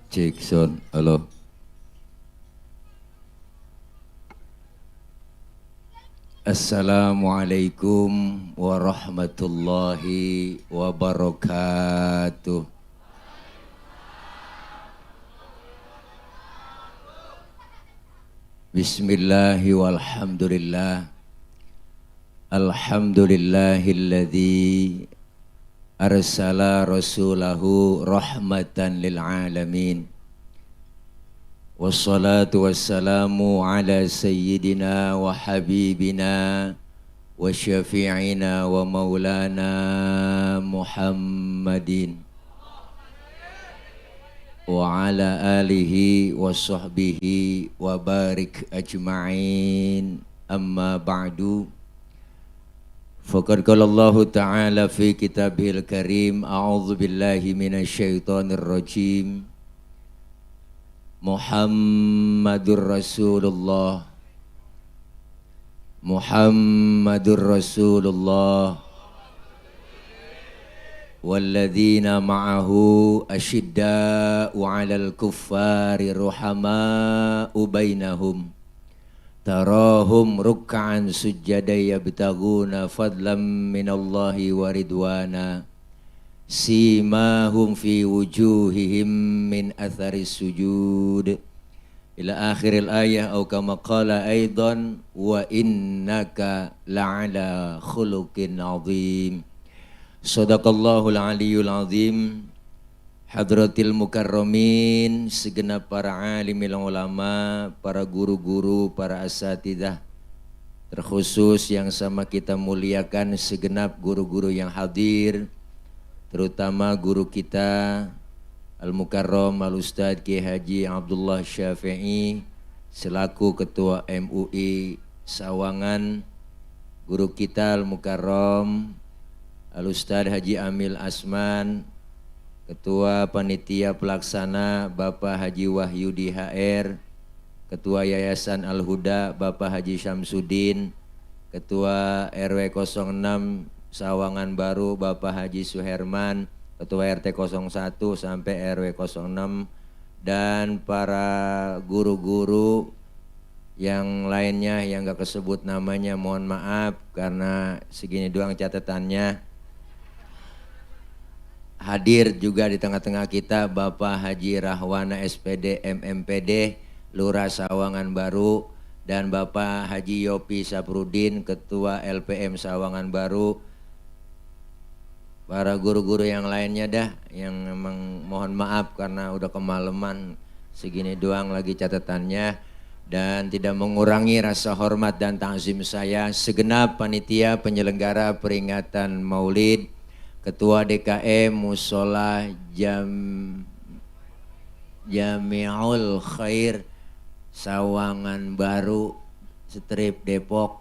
Cek sound, halo. Assalamualaikum warahmatullahi wabarakatuh. Bismillahi walhamdulillah. Alhamdulillahilladzi arsala rasulahu rahmatan lil alamin. Wassalatu wassalamu ala sayyidina wa habibina wa syafi'ina wa maulana Muhammadin wa ala alihi wa sahbihi wa barik ajma'in, amma ba'du. Faqad qala Allah ta'ala fi kitabihil karim, a'udzu billahi minasyaitonir rajim. Muhammadur Rasulullah, Muhammadur Rasulullah, walladzina ma'ahu asyidda'u 'alal kuffari ruhama'u bainahum, tarahum ruk'an sujjada yabtaguna fadlan minallahi wa ridwana, simahum fi wujuhihim min atharis sujud, ila akhiril ayah, atau kama qala aidan wa innaka la'ala khuluqin azim. Sadaqallahul aliyyul azim. Hadratil mukarramin, segenap para alimil ulama, para guru-guru, para asatidzah, terkhusus yang sama kita muliakan segenap guru-guru yang hadir, terutama guru kita Al-Mukarram Al-Ustadz Kiai Haji Abdullah Syafi'i selaku Ketua MUI Sawangan, guru kita Al-Mukarram Al-Ustadz Haji Amil Asman, Ketua Panitia Pelaksana Bapak Haji Wahyudi HR, Ketua Yayasan Al-Huda Bapak Haji Syamsuddin, Ketua RW 06 Sawangan Baru Bapak Haji Suherman, Ketua RT 01 sampai RW 06, dan para guru-guru yang lainnya yang gak kesebut namanya, mohon maaf karena segini doang catatannya. Hadir juga di tengah-tengah kita Bapak Haji Rahwana SPD MMPD Lurah Sawangan Baru, dan Bapak Haji Yopi Saprudin Ketua LPM Sawangan Baru, para guru-guru yang lainnya dah, yang memang mohon maaf karena udah kemalaman, segini doang lagi catatannya, dan tidak mengurangi rasa hormat dan ta'zim saya segenap panitia penyelenggara peringatan Maulid, Ketua DKM Musola Jami'ul Khair Sawangan Baru Strip Depok,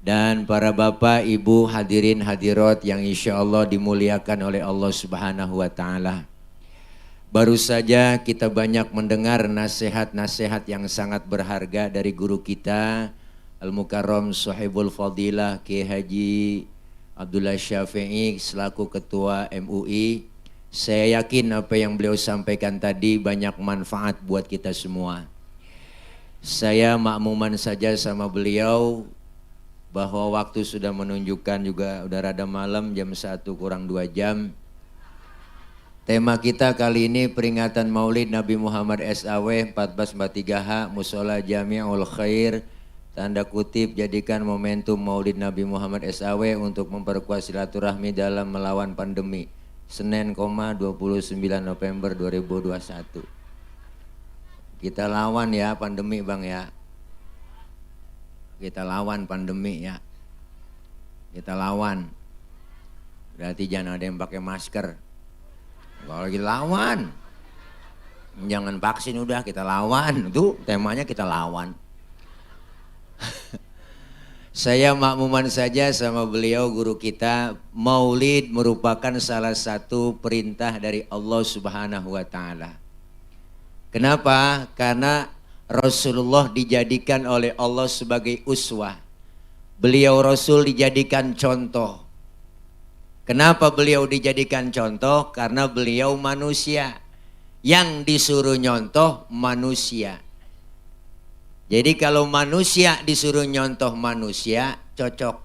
dan para bapak, ibu, hadirin hadirat yang insya Allah dimuliakan oleh Allah Subhanahu wa Ta'ala. Baru saja kita banyak mendengar nasihat-nasihat yang sangat berharga dari guru kita Al-Mukarram Sohibul Fadilah Kiai Haji Abdullah Syafi'i selaku Ketua MUI. Saya yakin apa yang beliau sampaikan tadi banyak manfaat buat kita semua. Saya makmuman saja sama beliau bahwa waktu sudah menunjukkan juga udah rada malam, jam 1 kurang 2 jam. Tema kita kali ini peringatan Maulid Nabi Muhammad SAW 1443H Musola Jami'ul Khair, tanda kutip jadikan momentum Maulid Nabi Muhammad SAW untuk memperkuat silaturahmi dalam melawan pandemi. Senin, 29 November 2021. Kita lawan ya pandemi Bang ya. Kita lawan pandemi ya. Kita lawan. Berarti jangan ada yang pakai masker. Kalau lagi lawan. Jangan vaksin, udah kita lawan. Itu temanya kita lawan. Saya makmuman saja sama beliau guru kita. Maulid merupakan salah satu perintah dari Allah Subhanahu wa Ta'ala. Kenapa? Karena Rasulullah dijadikan oleh Allah sebagai uswah. Beliau Rasul dijadikan contoh. Kenapa beliau dijadikan contoh? Karena beliau manusia. Yang disuruh nyontoh manusia. Jadi kalau manusia disuruh nyontoh manusia, cocok.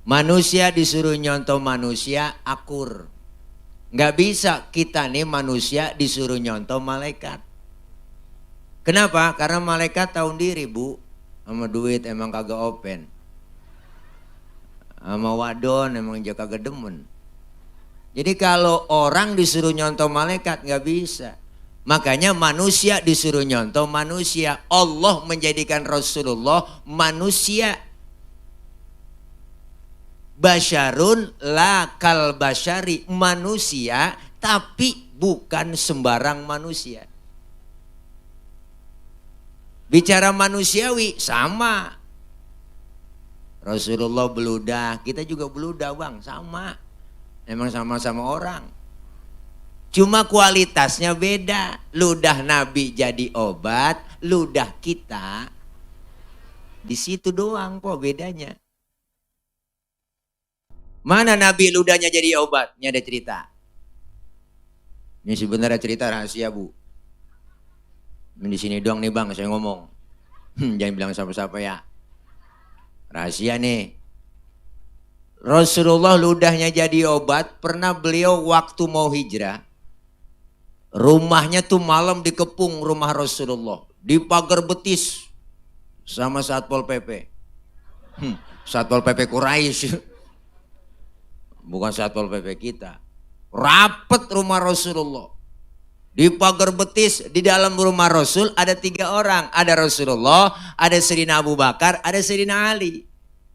Manusia disuruh nyontoh manusia, akur. Nggak bisa kita nih manusia disuruh nyontoh malaikat. Kenapa? Karena malaikat tahu diri, Bu. Sama duit emang kagak open. Sama wadon emang jaga kagak demen. Jadi kalau orang disuruh nyontoh malaikat nggak bisa. Makanya manusia disuruh nyontoh manusia. Allah menjadikan Rasulullah manusia. Basyarun la kal basyari, manusia tapi bukan sembarang manusia. Bicara manusiawi sama. Rasulullah beludah, kita juga beludah bang, sama. Emang sama-sama orang. Cuma kualitasnya beda. Ludah Nabi jadi obat, ludah kita di situ doang kok bedanya. Mana Nabi ludahnya jadi obat? Ini ada cerita. Ini sebenarnya cerita rahasia, Bu. Ini di sini doang nih bang, saya ngomong. Jangan bilang siapa-siapa ya. Rahasia nih. Rasulullah ludahnya jadi obat. Pernah beliau waktu mau hijrah. Rumahnya tuh malam dikepung rumah Rasulullah. Di pagar betis. Sama Satpol PP. Satpol PP Quraisy. Bukan Satpol PP kita. Rapet rumah Rasulullah. Di pagar betis di dalam rumah Rasul ada 3 orang. Ada Rasulullah, ada Sayyidina Abu Bakar, ada Sayyidina Ali.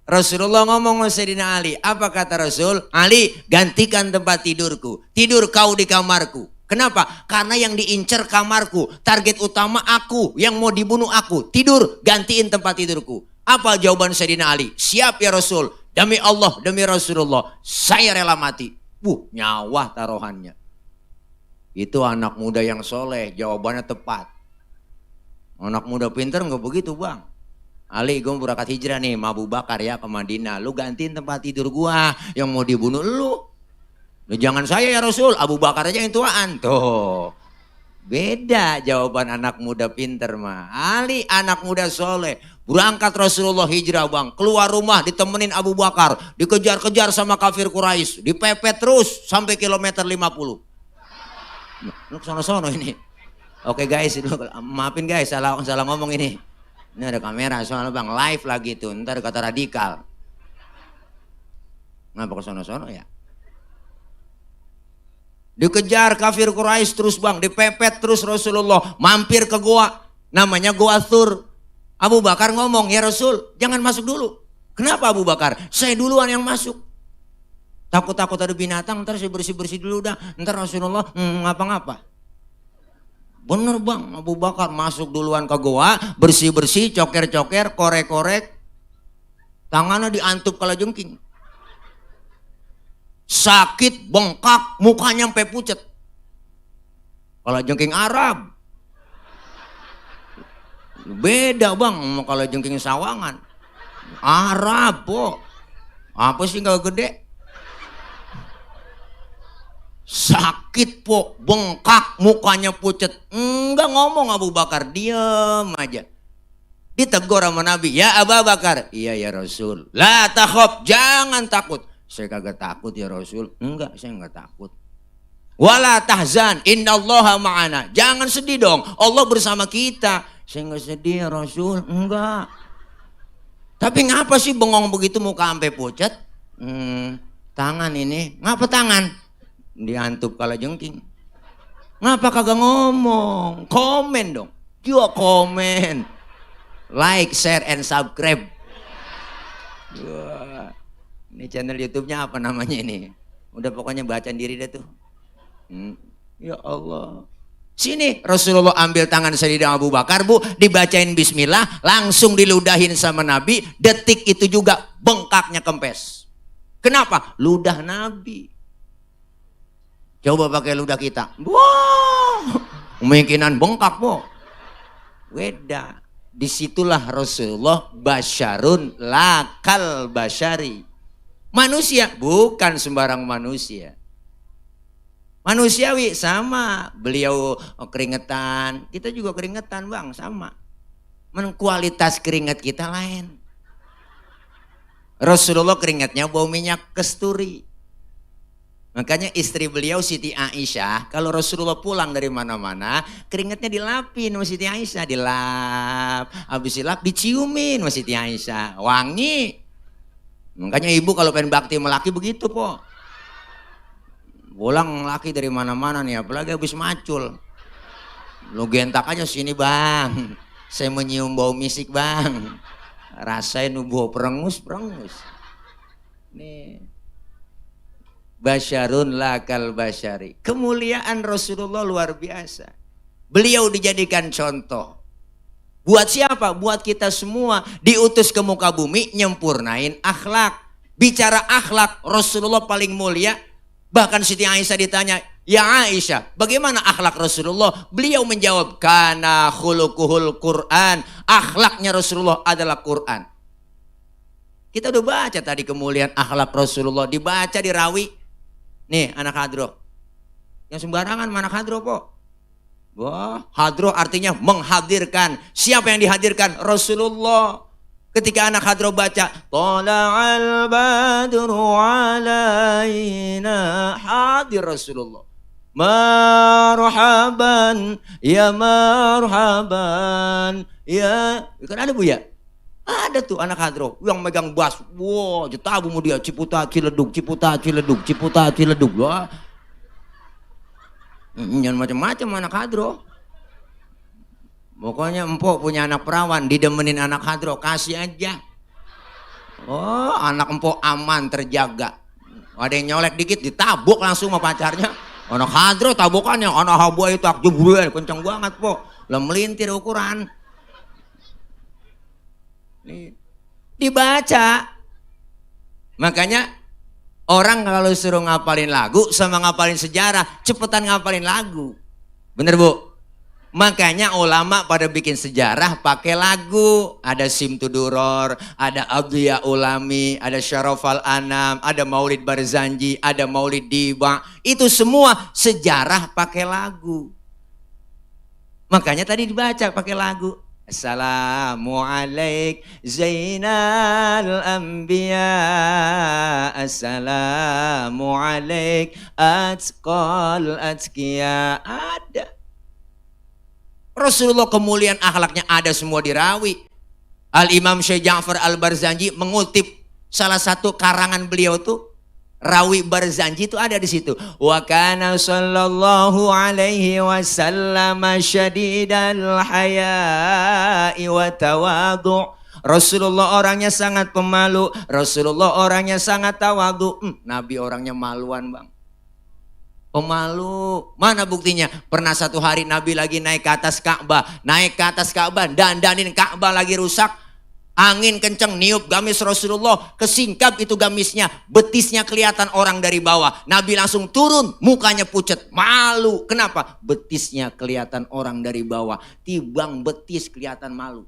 Rasulullah ngomong sama Sayyidina Ali. Apa kata Rasul? Ali, gantikan tempat tidurku. Tidur kau di kamarku. Kenapa? Karena yang diincar kamarku. Target utama aku. Yang mau dibunuh aku. Tidur, gantiin tempat tidurku. Apa jawaban Sayyidina Ali? Siap ya Rasul. Demi Allah, demi Rasulullah. Saya rela mati. Nyawa taruhannya. Itu anak muda yang soleh. Jawabannya tepat. Anak muda pinter nggak begitu bang. Ali, gue berangkat hijrah nih sama Abu Bakar ya ke Madinah. Lu gantiin tempat tidur gua. Yang mau dibunuh lu. Jangan saya ya Rasul, Abu Bakar aja yang tuaan. Tuh, beda jawaban anak muda pinter mah. Ali anak muda soleh. Berangkat Rasulullah hijrah bang. Keluar rumah ditemenin Abu Bakar. Dikejar-kejar sama kafir Quraisy. Dipepet terus sampai kilometer 50. Lu sono-sono ini. Oke guys, maafin guys salah ngomong ini. Ini ada kamera soalnya bang, live lagi tuh. Ntar kata radikal. Ngapa ke sono-sono ya? Dikejar kafir Quraisy terus bang, dipepet terus Rasulullah. Mampir ke goa, namanya Goa Thur. Abu Bakar ngomong, ya Rasul jangan masuk dulu. Kenapa Abu Bakar? Saya duluan yang masuk. Takut-takut ada binatang, ntar saya bersih-bersih dulu dah. Ntar Rasulullah ngapa-ngapa. Bener bang, Abu Bakar masuk duluan ke goa, bersih-bersih, coker-coker, korek-korek. Tangannya diantup kalajengking. Sakit, bengkak, mukanya sampai pucet. Kalajengking Arab. Beda bang, kalajengking sawangan. Arab po. Apa sih gak gede? Sakit po, bengkak, mukanya pucet. Enggak ngomong Abu Bakar, diam aja. Ditegur sama Nabi, ya Abu Bakar. Iya ya Rasul. La takhaf, jangan takut. Saya kagak takut ya Rasul. Enggak, saya enggak takut. Wala tahzan, innallaha ma'ana. Jangan sedih dong, Allah bersama kita. Saya enggak sedih ya Rasul. Enggak. Tapi ngapa sih bengong begitu muka sampai pucat? Tangan ini. Ngapa tangan? Diantup kalajengking. Ngapa kagak ngomong? Komen dong. Juga komen. Like, share, and subscribe. Wah. Ini channel YouTube-nya apa namanya ini? Udah pokoknya bacaan diri dah tuh. Ya Allah. Sini Rasulullah ambil tangan Sayyidina Abu Bakar bu, dibacain bismillah, langsung diludahin sama Nabi. Detik itu juga bengkaknya kempes. Kenapa? Ludah Nabi. Coba pakai ludah kita. Wah, kemungkinan bengkak bu. Beda. Disitulah Rasulullah basyarun lakal basyari. Manusia, bukan sembarang manusia. Manusiawi sama, beliau keringetan, kita juga keringetan bang, sama. Kualitas keringat kita lain. Rasulullah keringatnya bau minyak kasturi. Makanya istri beliau Siti Aisyah, kalau Rasulullah pulang dari mana-mana, keringatnya dilapin sama Siti Aisyah, dilap, habis dilap diciumin sama Siti Aisyah, wangi. Makanya ibu kalau pengen bakti sama laki begitu po. Pulang laki dari mana-mana nih, apalagi habis macul. Lu gentak aja sini bang, saya menyium bau misik bang. Rasain bau perengus. Nih. Basyarun lakal basyari. Kemuliaan Rasulullah luar biasa. Beliau dijadikan contoh. Buat siapa? Buat kita semua. Diutus ke muka bumi nyempurnain akhlak. Bicara akhlak, Rasulullah paling mulia. Bahkan Siti Aisyah ditanya, ya Aisyah, bagaimana akhlak Rasulullah? Beliau menjawab, kana khuluquhul Quran. Akhlaknya Rasulullah adalah Quran. Kita udah baca tadi kemuliaan akhlak Rasulullah. Dibaca di rawi. Nih anak hadro. Yang sembarangan mana hadro po? Wah, hadro artinya menghadirkan. Siapa yang dihadirkan? Rasulullah. Ketika anak hadro baca, Tala'al badru alaina, hadir Rasulullah. Marhaban, ya marhaban, ya. Kan ada bu ya? Ada tuh anak hadro yang megang bas. Wow, jetabu mu dia, Ciputa Ciledug, Ciputa Ciledug, Ciputa Ciledug. Wah. Jangan macam-macam anak hadro. Pokoknya empok punya anak perawan, didemenin anak hadro, kasih aja. Oh, anak empok aman, terjaga. Ada yang nyolek dikit, ditabuk langsung sama pacarnya. Anak hadro tabukannya, anak habu itu jebul, kenceng banget po. Lah melintir ukuran. Dibaca. Makanya orang kalau suruh ngapalin lagu sama ngapalin sejarah, cepetan ngapalin lagu. Bener bu? Makanya ulama pada bikin sejarah pakai lagu. Ada Simtuduror, ada Abdiya Ulami, ada Syarafal Anam, ada Maulid Barzanji, ada Maulid Diba. Itu semua sejarah pakai lagu. Makanya tadi dibaca pakai lagu. Assalamualaikum Zainal Anbiya, Assalamualaikum Atqal Atqiya. Ada. Rasulullah kemuliaan akhlaknya ada semua di rawi. Al-Imam Syekh Ja'far Al-Barzanji mengutip salah satu karangan beliau tuh, rawi Barzanji itu ada di situ. Wa kana sallallahu alaihi wasallam syadidal haya'i wa tawadhu'. Rasulullah orangnya sangat pemalu, Rasulullah orangnya sangat tawadhu. Nabi orangnya maluan bang. Pemalu. Mana buktinya? Pernah satu hari Nabi lagi naik ke atas Ka'bah. Naik ke atas Ka'bah, dandanin Ka'bah lagi rusak. Angin kenceng niup gamis Rasulullah. Kesingkap itu gamisnya. Betisnya kelihatan orang dari bawah. Nabi langsung turun, mukanya pucet. Malu. Kenapa? Betisnya kelihatan orang dari bawah. Tibang betis kelihatan malu.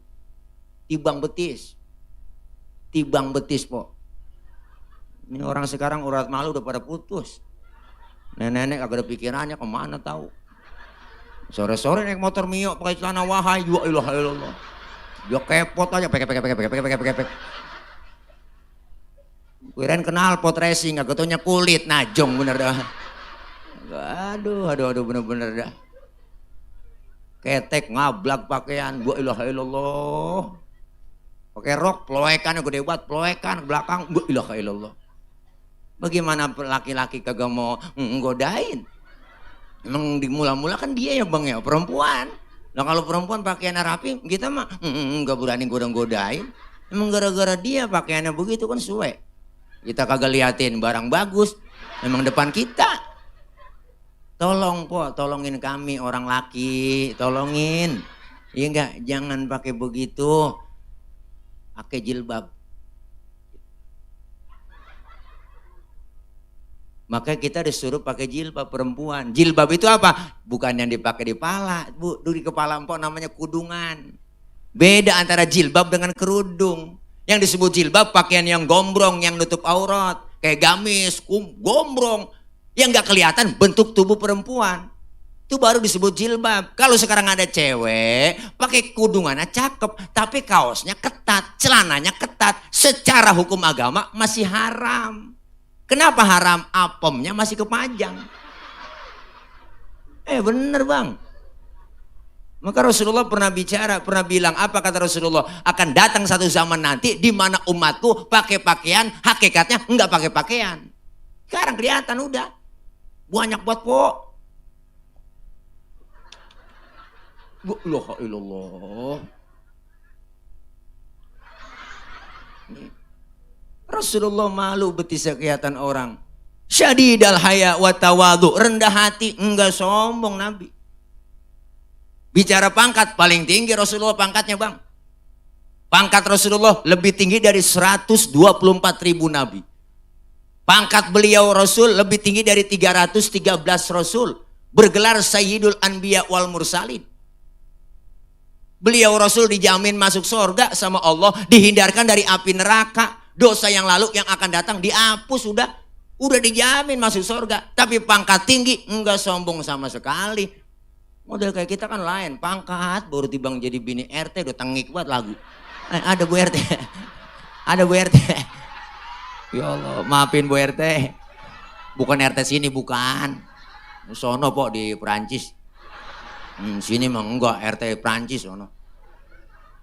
Tibang betis. Tibang betis po. Ini orang sekarang urat malu udah pada putus. Nenek-nenek agak ada pikirannya kemana tahu. Sore-sore naik motor Mio pakai celana wahai, ya ilah ilallah. Dia kepot aja, pek. Kirain kenal pot racing, agak taunya kulit, najong bener dah. Aduh bener-bener dah. Ketek ngablak pakaian, ya ilah ilallah. Pakai rok, ploekan gede banget, ploekan belakang, ya ilah ilallah. Bagaimana laki-laki kagak mau nggodain? Emang di mula-mula kan dia ya bang ya, perempuan. Nah kalau perempuan pakaiannya rapi, kita mah nggak berani godain. Emang gara-gara dia pakaiannya begitu kan suwe. Kita kagak liatin barang bagus, emang depan kita. Tolong po, tolongin kami orang laki, tolongin. Iya enggak, jangan pakai begitu. Pakai jilbab. Maka kita disuruh pakai jilbab perempuan. Jilbab itu apa? Bukan yang dipakai di pala, bu. Di kepala empok namanya kudungan. Beda antara jilbab dengan kerudung. Yang disebut jilbab pakaian yang gombrong, yang nutup aurat. Kayak gamis, gombrong. Yang nggak kelihatan bentuk tubuh perempuan. Itu baru disebut jilbab. Kalau sekarang ada cewek pakai kudungannya cakep, tapi kaosnya ketat, celananya ketat, secara hukum agama masih haram. Kenapa haram? Apemnya masih kepanjang. Bener bang. Maka Rasulullah pernah bicara, pernah bilang, apa kata Rasulullah? Akan datang satu zaman nanti di mana umatku pakai pakaian, hakikatnya enggak pakai pakaian. Sekarang kelihatan udah. Banyak buat kok. La ilallah. Rasulullah malu betisnya kelihatan orang. Syadidal haya wa tawadu, rendah hati, enggak sombong Nabi. Bicara pangkat, paling tinggi Rasulullah pangkatnya bang. Pangkat Rasulullah lebih tinggi dari 124.000 Nabi. Pangkat beliau Rasul lebih tinggi dari 313 Rasul. Bergelar Sayyidul Anbiya wal Mursalin. Beliau Rasul dijamin masuk surga sama Allah, dihindarkan dari api neraka. Dosa yang lalu yang akan datang dihapus sudah dijamin masuk surga. Tapi pangkat tinggi enggak sombong sama sekali. Model kayak kita kan lain, pangkat baru tibang jadi bini RT udah tengik buat lagu. Ada Bu RT. Ada Bu RT. Ya Allah, maafin Bu RT. Bukan RT sini bukan. Sono pok di Perancis. Sini mah enggak, RT Prancis sono.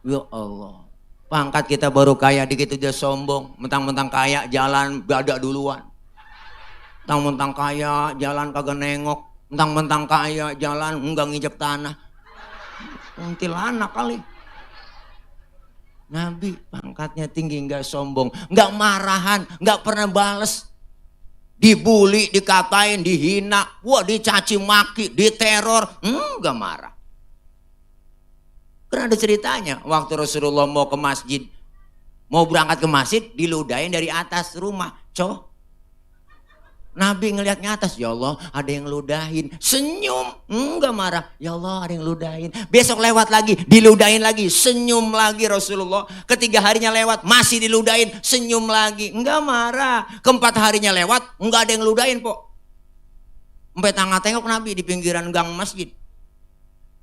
Ya Allah. Pangkat kita baru kaya dikit dia sombong. Mentang-mentang kaya jalan badak duluan. Mentang-mentang kaya jalan kagak nengok. Mentang-mentang kaya jalan enggak nginjek tanah. Kuntilanak kali. Nabi pangkatnya tinggi enggak sombong. Enggak marahan, enggak pernah bales. Dibully, dikatain, dihina, wah dicaci maki, diteror, enggak marah. Karena ada ceritanya, waktu Rasulullah mau ke masjid, mau berangkat ke masjid, diludahin dari atas rumah, Nabi ngelihatnya atas, ya Allah ada yang ludahin, senyum, enggak marah, ya Allah ada yang ludahin. Besok lewat lagi, diludahin lagi, senyum lagi Rasulullah. Ketiga harinya lewat, masih diludahin, senyum lagi, enggak marah. Keempat harinya lewat, enggak ada yang ludahin pok. Sampai tengok Nabi di pinggiran gang masjid.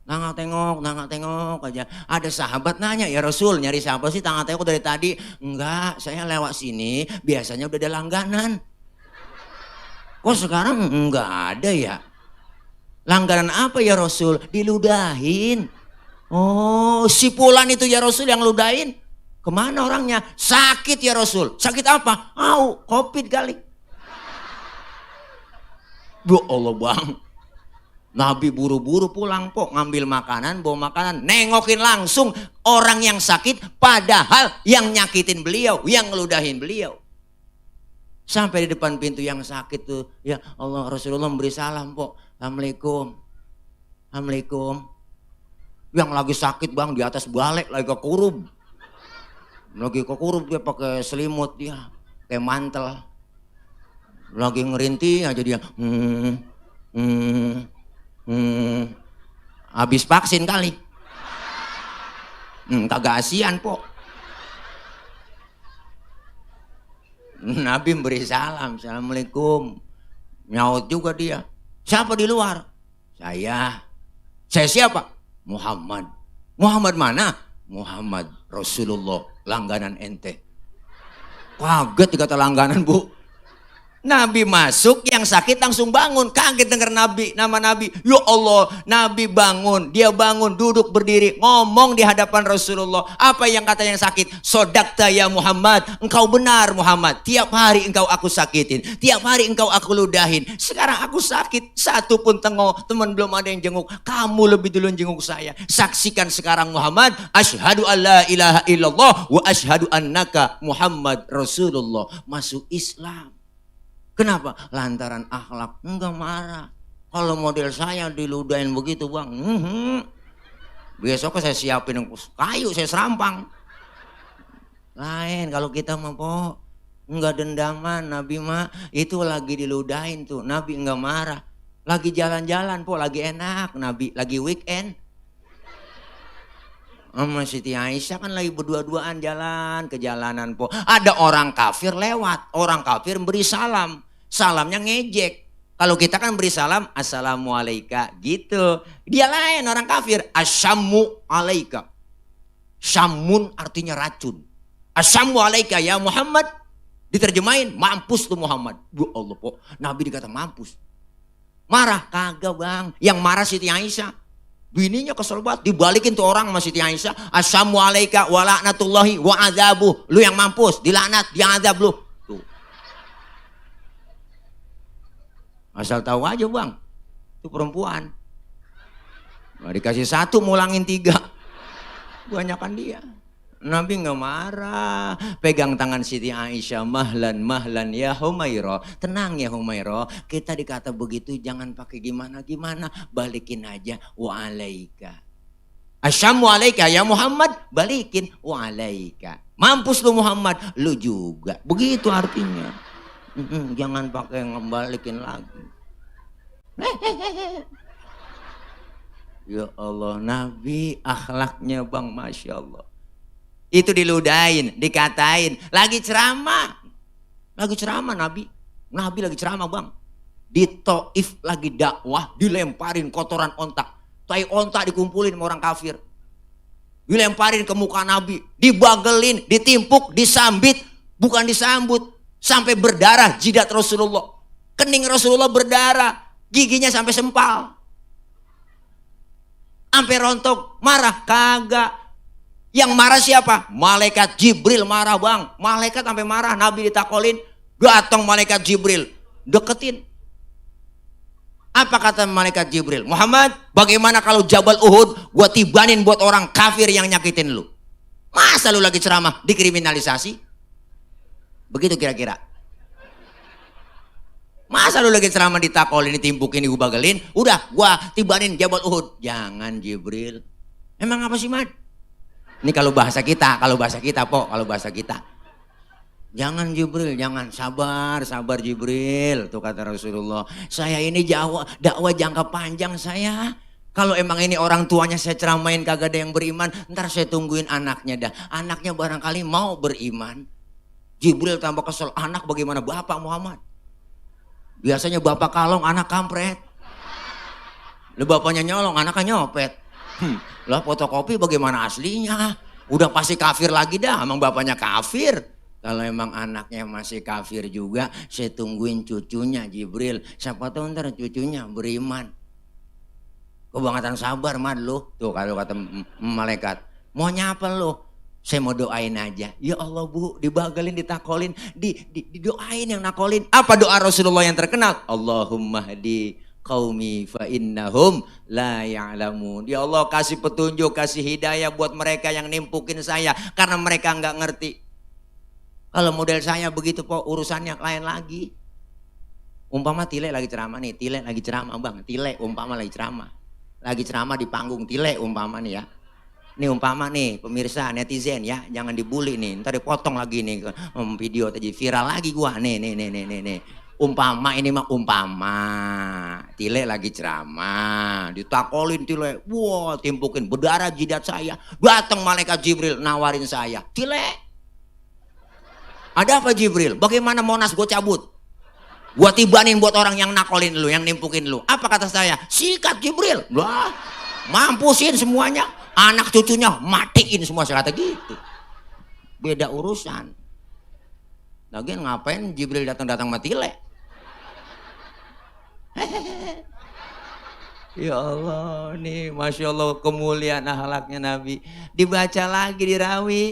Tengok aja. Ada sahabat nanya, ya Rasul nyari siapa sih tengok dari tadi? Enggak, saya lewat sini, biasanya udah ada langganan. Kok sekarang enggak ada ya? Langganan apa ya Rasul? Diludahin. Oh, si Fulan itu ya Rasul yang ludahin. Kemana orangnya? Sakit ya Rasul. Sakit apa? Covid kali. Ya Allah bang. Nabi buru-buru pulang pok. Ngambil makanan, bawa makanan. Nengokin langsung orang yang sakit. Padahal yang nyakitin beliau. Yang ngeludahin beliau. Sampai di depan pintu yang sakit tuh, ya Allah Rasulullah memberi salam pok, Assalamualaikum, Assalamualaikum. Yang lagi sakit bang di atas balik lagi kekurub, dia pakai selimut dia, kayak mantel, lagi ngerintih aja dia, habis vaksin kali, kagak asian pok. Nabi memberi salam, Assalamualaikum. Nyaut juga dia. Siapa di luar? Saya siapa? Muhammad. Muhammad mana? Muhammad Rasulullah, langganan ente. Kaget dikata langganan bu. Nabi masuk, yang sakit langsung bangun. Kaget dengar Nabi, nama Nabi. Ya Allah, Nabi bangun. Dia bangun, duduk, berdiri, ngomong di hadapan Rasulullah. Apa yang kata yang sakit? Sodakta ya Muhammad. Engkau benar Muhammad. Tiap hari engkau aku sakitin. Tiap hari engkau aku ludahin. Sekarang aku sakit. Satu pun teman belum ada yang jenguk. Kamu lebih dulu jenguk saya. Saksikan sekarang Muhammad. Asyhadu an la ilaha illallah. Wa asyhadu annaka Muhammad Rasulullah. Masuk Islam. Kenapa? Lantaran akhlak. Enggak marah. Kalau model saya diludahin begitu bang. Besoknya saya siapin kayu, saya serampang. Lain kalau kita mah po. Enggak dendaman. Nabi mah itu lagi diludahin tuh. Nabi enggak marah. Lagi jalan-jalan po. Lagi enak. Nabi lagi weekend. Sama Siti Aisyah kan lagi berdua-duaan jalan ke jalanan po. Ada orang kafir lewat. Orang kafir beri salam. Salamnya ngejek. Kalau kita kan beri salam, assalamualaikum gitu. Dia lain orang kafir, asyammu alaika. Syamun artinya racun. Asyammu alaika ya Muhammad. Diterjemahin, mampus tuh Muhammad. Ya Allah kok Nabi dikata mampus. Marah, kagak bang. Yang marah Siti Aisyah. Bininya kesel banget, dibalikin tuh orang sama Siti Aisyah. Asyammu alaika wa la'natullahi wa azabuh. Lu yang mampus, dilaknat, diazab lu. Tuh. Asal tahu aja bang, itu perempuan. Nggak dikasih satu, mulangin 3. Banyakan dia. Nabi nggak marah, pegang tangan Siti Aisyah, mahlan mahlan ya Humairah, tenang ya Humairah, kita dikata begitu jangan pakai gimana-gimana, balikin aja wa alaika. Asyammu alaika ya Muhammad, balikin wa alaika. Mampus lu Muhammad, lu juga. Begitu artinya. Jangan pakai ngembalikin lagi. Ya Allah, Nabi akhlaknya bang, Masya Allah. Itu diludahin, dikatain, lagi ceramah Nabi lagi ceramah bang. Di Taif lagi dakwah, dilemparin kotoran ontak, tai ontak dikumpulin sama orang kafir, dilemparin ke muka Nabi, dibagelin, ditimpuk, disambit, bukan disambut, sampai berdarah jidat Rasulullah, kening Rasulullah berdarah, giginya sampai sempal, sampai rontok. Marah kagak. Yang marah siapa? Malaikat Jibril marah bang. Malaikat sampai marah, Nabi ditakolin, datang malaikat Jibril, deketin. Apa kata malaikat Jibril? Muhammad, bagaimana kalau Jabal Uhud gua tibanin buat orang kafir yang nyakitin lu? Masa lu lagi ceramah dikriminalisasi? Begitu kira-kira. Masa lu lagi ceramah ditakolin, ditimpukin, diubagelin, udah gua tibanin Jabal Uhud. Jangan Jibril. Emang apa sih Mat? Ini kalau bahasa kita po, kalau bahasa kita. Jangan Jibril, jangan, sabar Jibril, tuh kata Rasulullah. Saya ini dakwah jangka panjang saya. Kalau emang ini orang tuanya saya ceramain kagak ada yang beriman, ntar saya tungguin anaknya dah. Anaknya barangkali mau beriman. Jibril tambah kesel, anak bagaimana bapak Muhammad? Biasanya bapak kalong, anak kampret. Lu bapaknya nyolong, anaknya nyopet. Lah fotokopi bagaimana aslinya? Udah pasti kafir lagi dah, emang bapaknya kafir. Kalau emang anaknya masih kafir juga, saya tungguin cucunya Jibril. Siapa tahu ntar cucunya beriman. Kebangetan sabar Mad lu. Tuh kalau kata malaikat, mau nyapa lu? Saya mau doain aja. Ya Allah Bu, dibagalin, ditakolin, didoain yang nakolin. Apa doa Rasulullah yang terkenal? Allahumma hadi qaumi fa innahum la ya'lamun. Ya Allah kasih petunjuk, kasih hidayah buat mereka yang nimpukin saya karena mereka nggak ngerti. Kalau model saya begitu po, urusannya lain lagi. Umpama Tile lagi ceramah nih, Tile lagi ceramah bang, Tile umpama lagi ceramah di panggung Tile umpama nih ya. Nih umpama nih pemirsa netizen ya, jangan dibully nih, ntar dipotong lagi nih video tadi viral lagi gua nih. Umpama ini mah umpama Tile lagi ceramah, ditakolin Tile, wah timpukin berdarah jidat saya, datang malaikat Jibril nawarin saya, Tile ada apa Jibril? Bagaimana Monas gue cabut? Gue tibanin buat orang yang nakolin lu, yang nimpukin lu. Apa kata saya? Sikat Jibril. Wah, mampusin semuanya. Anak cucunya matiin semua, saya kata gitu. Beda urusan. Lagian ngapain Jibril datang sama Tile? Ya Allah, nih Masya Allah kemuliaan akhlaknya Nabi. Dibaca lagi di Rawi.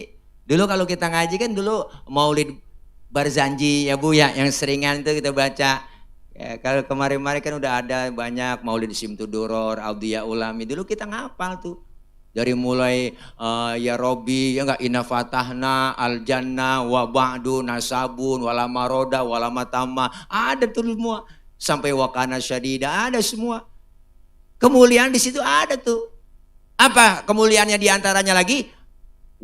Dulu kalau kita ngaji kan dulu Maulid Barzanji ya Bu ya, yang seringan itu kita baca. Ya, kalau kemarin-kemarin kan udah ada banyak Maulid Simtuduror, Audia Ulami. Dulu kita ngapal tuh. Dari mulai ya Robi, ya enggak, Inna Fatahna, Al Jannah, wa ba'du nasabun, wala maroda, wala matama. Ada tuh semua. Sampai wakana syadida, ada semua. Kemuliaan di situ ada tuh. Apa kemuliaannya diantaranya lagi?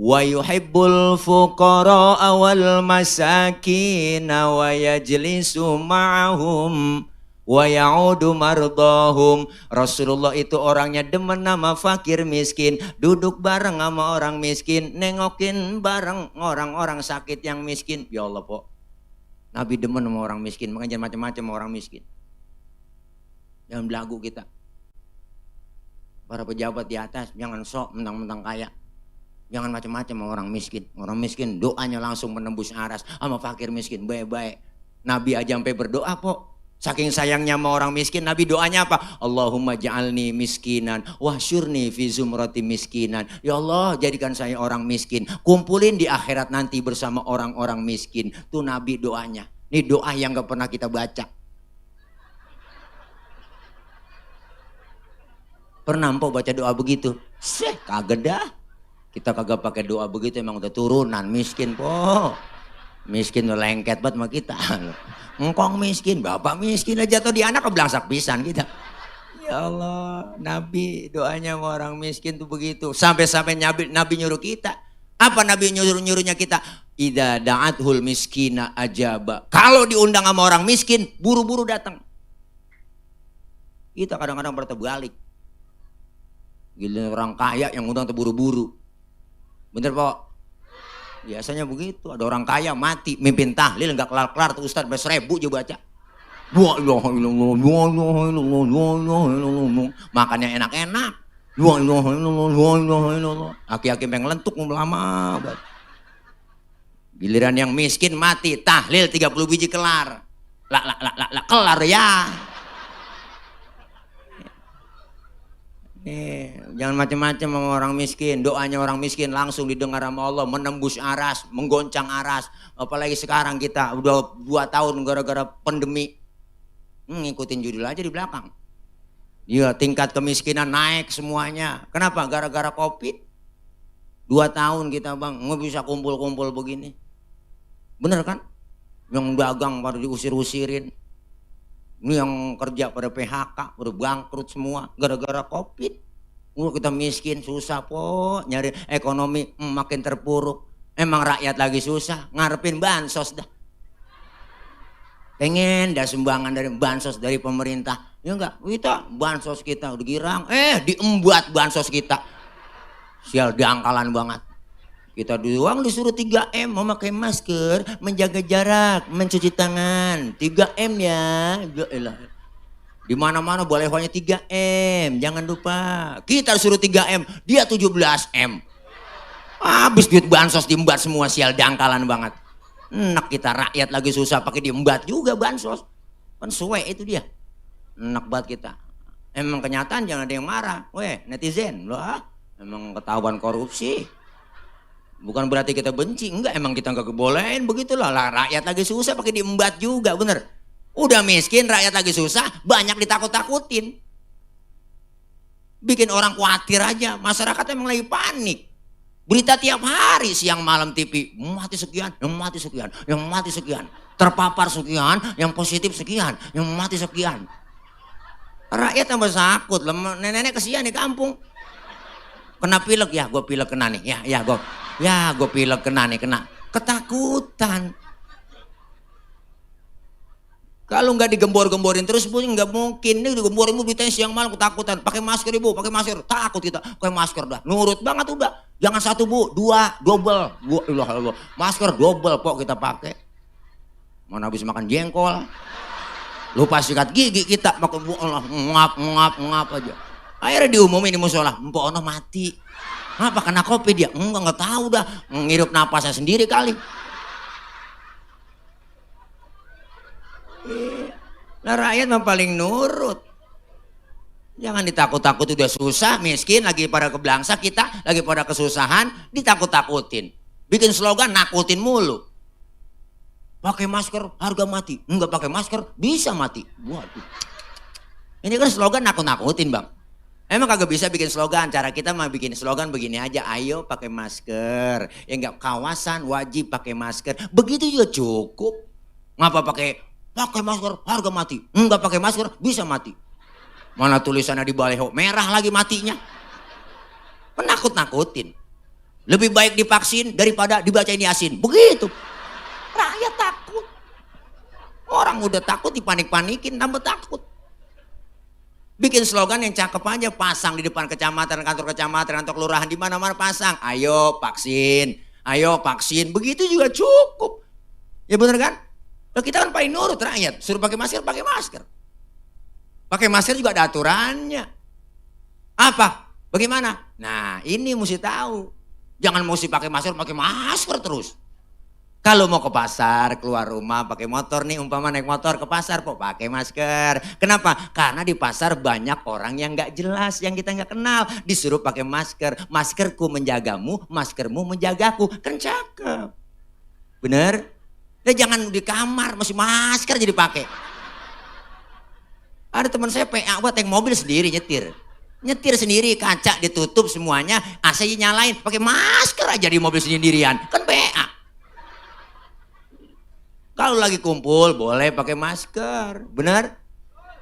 Wa yuhibbul fuqara wal masakin wa yajlisu ma'ahum wa ya'udu mardahum. Rasulullah itu orangnya demen sama fakir miskin, duduk bareng sama orang miskin, nengokin bareng orang-orang sakit yang miskin. Ya Allah po, Nabi demen sama orang miskin, makanya jangan macam-macam sama orang miskin. Jangan belagu kita. Para pejabat di atas jangan sok mentang-mentang kaya. Jangan macam-macam sama orang miskin. Orang miskin doanya langsung menembus aras. Sama fakir miskin baik-baik. Nabi aja sampai berdoa kok. Saking sayangnya sama orang miskin, Nabi doanya apa? Allahumma ja'alni miskinan wahsyurni fi zumrati miskinan. Ya Allah, jadikan saya orang miskin. Kumpulin di akhirat nanti bersama orang-orang miskin. Itu Nabi doanya. Ini doa yang gak pernah kita baca. Pernah mpok baca doa begitu? Kagak dah. Kita kagak pakai doa begitu, emang udah turunan miskin po. Miskin udah lengket banget sama kita. Engkong miskin, bapak miskin aja jatuh di anak kebelangsak pisan kita. Ya Allah, Nabi doanya sama orang miskin tuh begitu. Sampai-sampai Nabi nyuruh kita. Apa Nabi nyuruhnya kita? Idza da'athul miskina ajaba. Kalau diundang sama orang miskin, buru-buru datang. Kita kadang-kadang berterbalik. Gila orang kaya yang undang terburu-buru. Bener Pak? Biasanya begitu. Ada orang kaya mati mimpin tahlil nggak kelar-kelar tuh Ustadz sampai 1000 juga baca. Makannya enak-enak. Aki-aki pengen lentuk lama banget. Giliran yang miskin mati tahlil 30 biji kelar. Lah kelar ya. Jangan macam-macam sama orang miskin. Doanya orang miskin langsung didengar sama Allah, menembus aras, menggoncang aras. Apalagi sekarang kita udah 2 tahun gara-gara pandemi. Ngikutin judul aja di belakang. Iya, tingkat kemiskinan naik semuanya. Kenapa? Gara-gara Covid. 2 tahun kita bang nggak bisa kumpul-kumpul begini. Bener kan? Yang dagang pada diusir-usirin. Ini yang kerja pada PHK, pada bangkrut semua gara-gara Covid. Kita miskin, susah po, nyari ekonomi makin terpuruk. Emang rakyat lagi susah, ngarepin bansos dah. Pengen dah sumbangan dari bansos dari pemerintah. Ya enggak, kita bansos kita udah girang, diembat bansos kita. Sial diangkalan banget. Kita doang disuruh 3M, memakai masker, menjaga jarak, mencuci tangan. 3M ya. Di mana-mana boleh hanya 3M, jangan lupa. Kita disuruh 3M, dia 17M. Habis duit bansos diembat semua, sial dangkalan banget. Enak kita rakyat lagi susah pakai diembat juga bansos. Kan suwe itu dia. Enak banget kita. Emang kenyataan jangan ada yang marah. Weh, netizen, loh emang ketahuan korupsi. Bukan berarti kita benci, enggak, emang kita enggak kebolehin begitulah. Lah rakyat lagi susah pakai diembat juga, bener. Udah miskin, rakyat lagi susah, banyak ditakut-takutin. Bikin orang khawatir aja, masyarakat emang lagi panik. Berita tiap hari siang malam TV, mati sekian, yang mati sekian, yang mati sekian. Terpapar sekian, yang positif sekian, yang mati sekian. Rakyat tambah sakut, nenek-nenek kesian di kampung. Kena pilek ya, gue pilek kena nih, gue pilek kena nih, kena. Ketakutan. Kalau nggak digembor-gemborin terus pun nggak mungkin. Ini digemborin ibu ditanya siang malam ketakutan. Pakai masker ibu, pakai masker. Takut kita, pakai masker dah. Nurut banget udah. Jangan 1 bu, 2, double. Masker double kok kita pakai. Mana habis makan jengkol. Lupa sikat gigi kita pakai ngap aja. Akhirnya diumumin di musola, Mpok Ono mati. Apa kena Covid dia? Enggak tahu dah. Ngirup napasnya sendiri kali. Nah rakyat mah paling nurut. Jangan ditakut-takut, udah susah, miskin, lagi pada kebelangsa, kita lagi pada kesusahan, ditakut-takutin. Bikin slogan nakutin mulu. Pakai masker harga mati, enggak pakai masker bisa mati. Waduh. Ini kan slogan nakut-nakutin bang. Emang kagak bisa bikin slogan, cara kita mah bikin slogan begini aja, ayo pakai masker. Ya enggak, kawasan wajib pakai masker. Begitu juga cukup. Ngapa pakai masker harga mati, enggak pakai masker bisa mati. Mana tulisannya di baleho merah lagi matinya. Penakut-nakutin. Lebih baik divaksin daripada dibacain Yasin. Begitu. Rakyat takut. Orang udah takut dipanik-panikin tambah takut. Bikin slogan yang cakep aja, pasang di depan kecamatan, kantor kecamatan, kantor kelurahan, di mana-mana pasang. Ayo vaksin, ayo vaksin. Begitu juga cukup. Ya bener kan? Nah, kita kan paling nurut rakyat, suruh pakai masker, pakai masker. Pakai masker juga ada aturannya. Apa? Bagaimana? Nah, ini mesti tahu. Jangan mesti pakai masker terus. Kalau mau ke pasar, keluar rumah pakai motor nih, umpama naik motor ke pasar, kok pakai masker. Kenapa? Karena di pasar banyak orang yang nggak jelas, yang kita nggak kenal. Disuruh pakai masker. Maskerku menjagamu, maskermu menjagaku. Kan cakep. Bener? Dan jangan di kamar, masih masker jadi pakai. Ada teman saya PA buat naik mobil sendiri nyetir. Nyetir sendiri, kaca ditutup semuanya, AC nyalain, pakai masker aja di mobil sendirian. Kan PA. Kalau lagi kumpul boleh pakai masker, bener?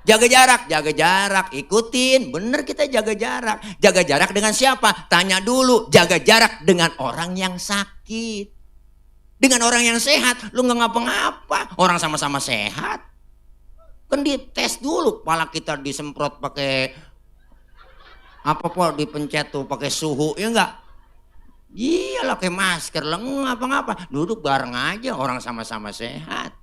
Jaga jarak, ikutin, bener kita jaga jarak. Jaga jarak dengan siapa? Tanya dulu, jaga jarak dengan orang yang sakit. Dengan orang yang sehat, lu gak ngapa-ngapa, orang sama-sama sehat. Kan dites dulu, kepala kita disemprot pakai apa po, dipencet tuh pakai suhu, ya enggak? Iyalah pakai masker, ngapa-ngapa, duduk bareng aja orang sama-sama sehat.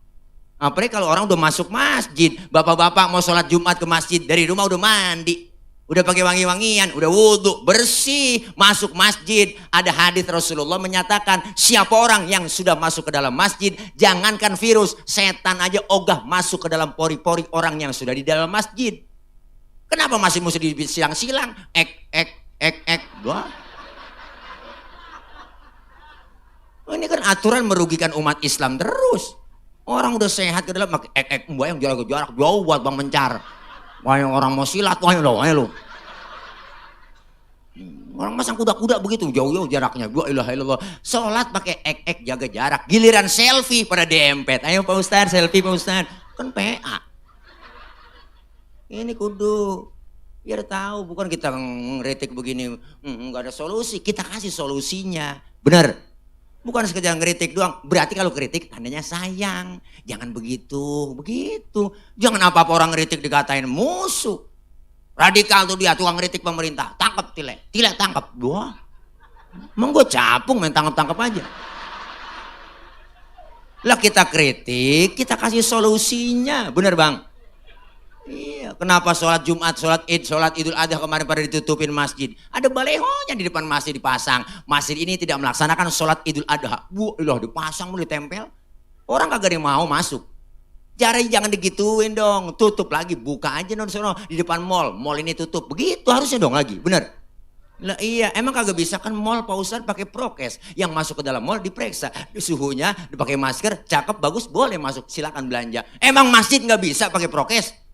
Apalagi kalau orang udah masuk masjid, bapak-bapak mau sholat Jumat ke masjid dari rumah udah mandi, udah pakai wangi-wangian, udah wudhu, bersih, masuk masjid. Ada hadis Rasulullah menyatakan siapa orang yang sudah masuk ke dalam masjid, jangankan virus, setan aja ogah masuk ke dalam pori-pori orang yang sudah di dalam masjid. Kenapa masih mesti disilang-silang? Wah. Ini kan aturan merugikan umat Islam terus. Orang udah sehat ke dalam pakai mbak yang jarak jauh buat bang mencar. Wah yang orang mau silat, wah lo. Orang masang kuda-kuda begitu jauh-jauh jaraknya. Gua ilaha illallah. Sholat pakai jaga jarak. Giliran selfie pada dempet. Ayo Pak Ustadz selfie Pak Ustadz. Kan PA. Ini kudu biar tahu, bukan kita ngeritik begini nggak ada solusi. Kita kasih solusinya. Benar. Bukan sekedar ngeritik doang. Berarti kalau kritik tandanya sayang. Jangan begitu. Jangan apa-apa orang ngeritik dikatain musuh. Radikal tuh dia, tukang ngeritik pemerintah. Tangkap Tile tangkap. Wah. Emang gue capung main tangkap aja. Lah kita kritik, kita kasih solusinya. Bener bang? Iya, kenapa sholat Jumat, sholat Id, sholat Idul Adha kemarin pada ditutupin masjid? Ada balehonya di depan masjid dipasang. Masjid ini tidak melaksanakan sholat Idul Adha. Loh dipasang mau ditempel. Orang kagak ada yang mau masuk. Jangan digituin dong. Tutup lagi, buka aja dong sono di depan mall. Mall ini tutup. Begitu harusnya dong lagi, bener? Lah iya, emang kagak bisa kan mall Pak Ustadz pakai prokes. Yang masuk ke dalam mall diperiksa. Suhunya dipakai masker, cakep, bagus, boleh masuk. Silakan belanja. Emang masjid nggak bisa pakai prokes?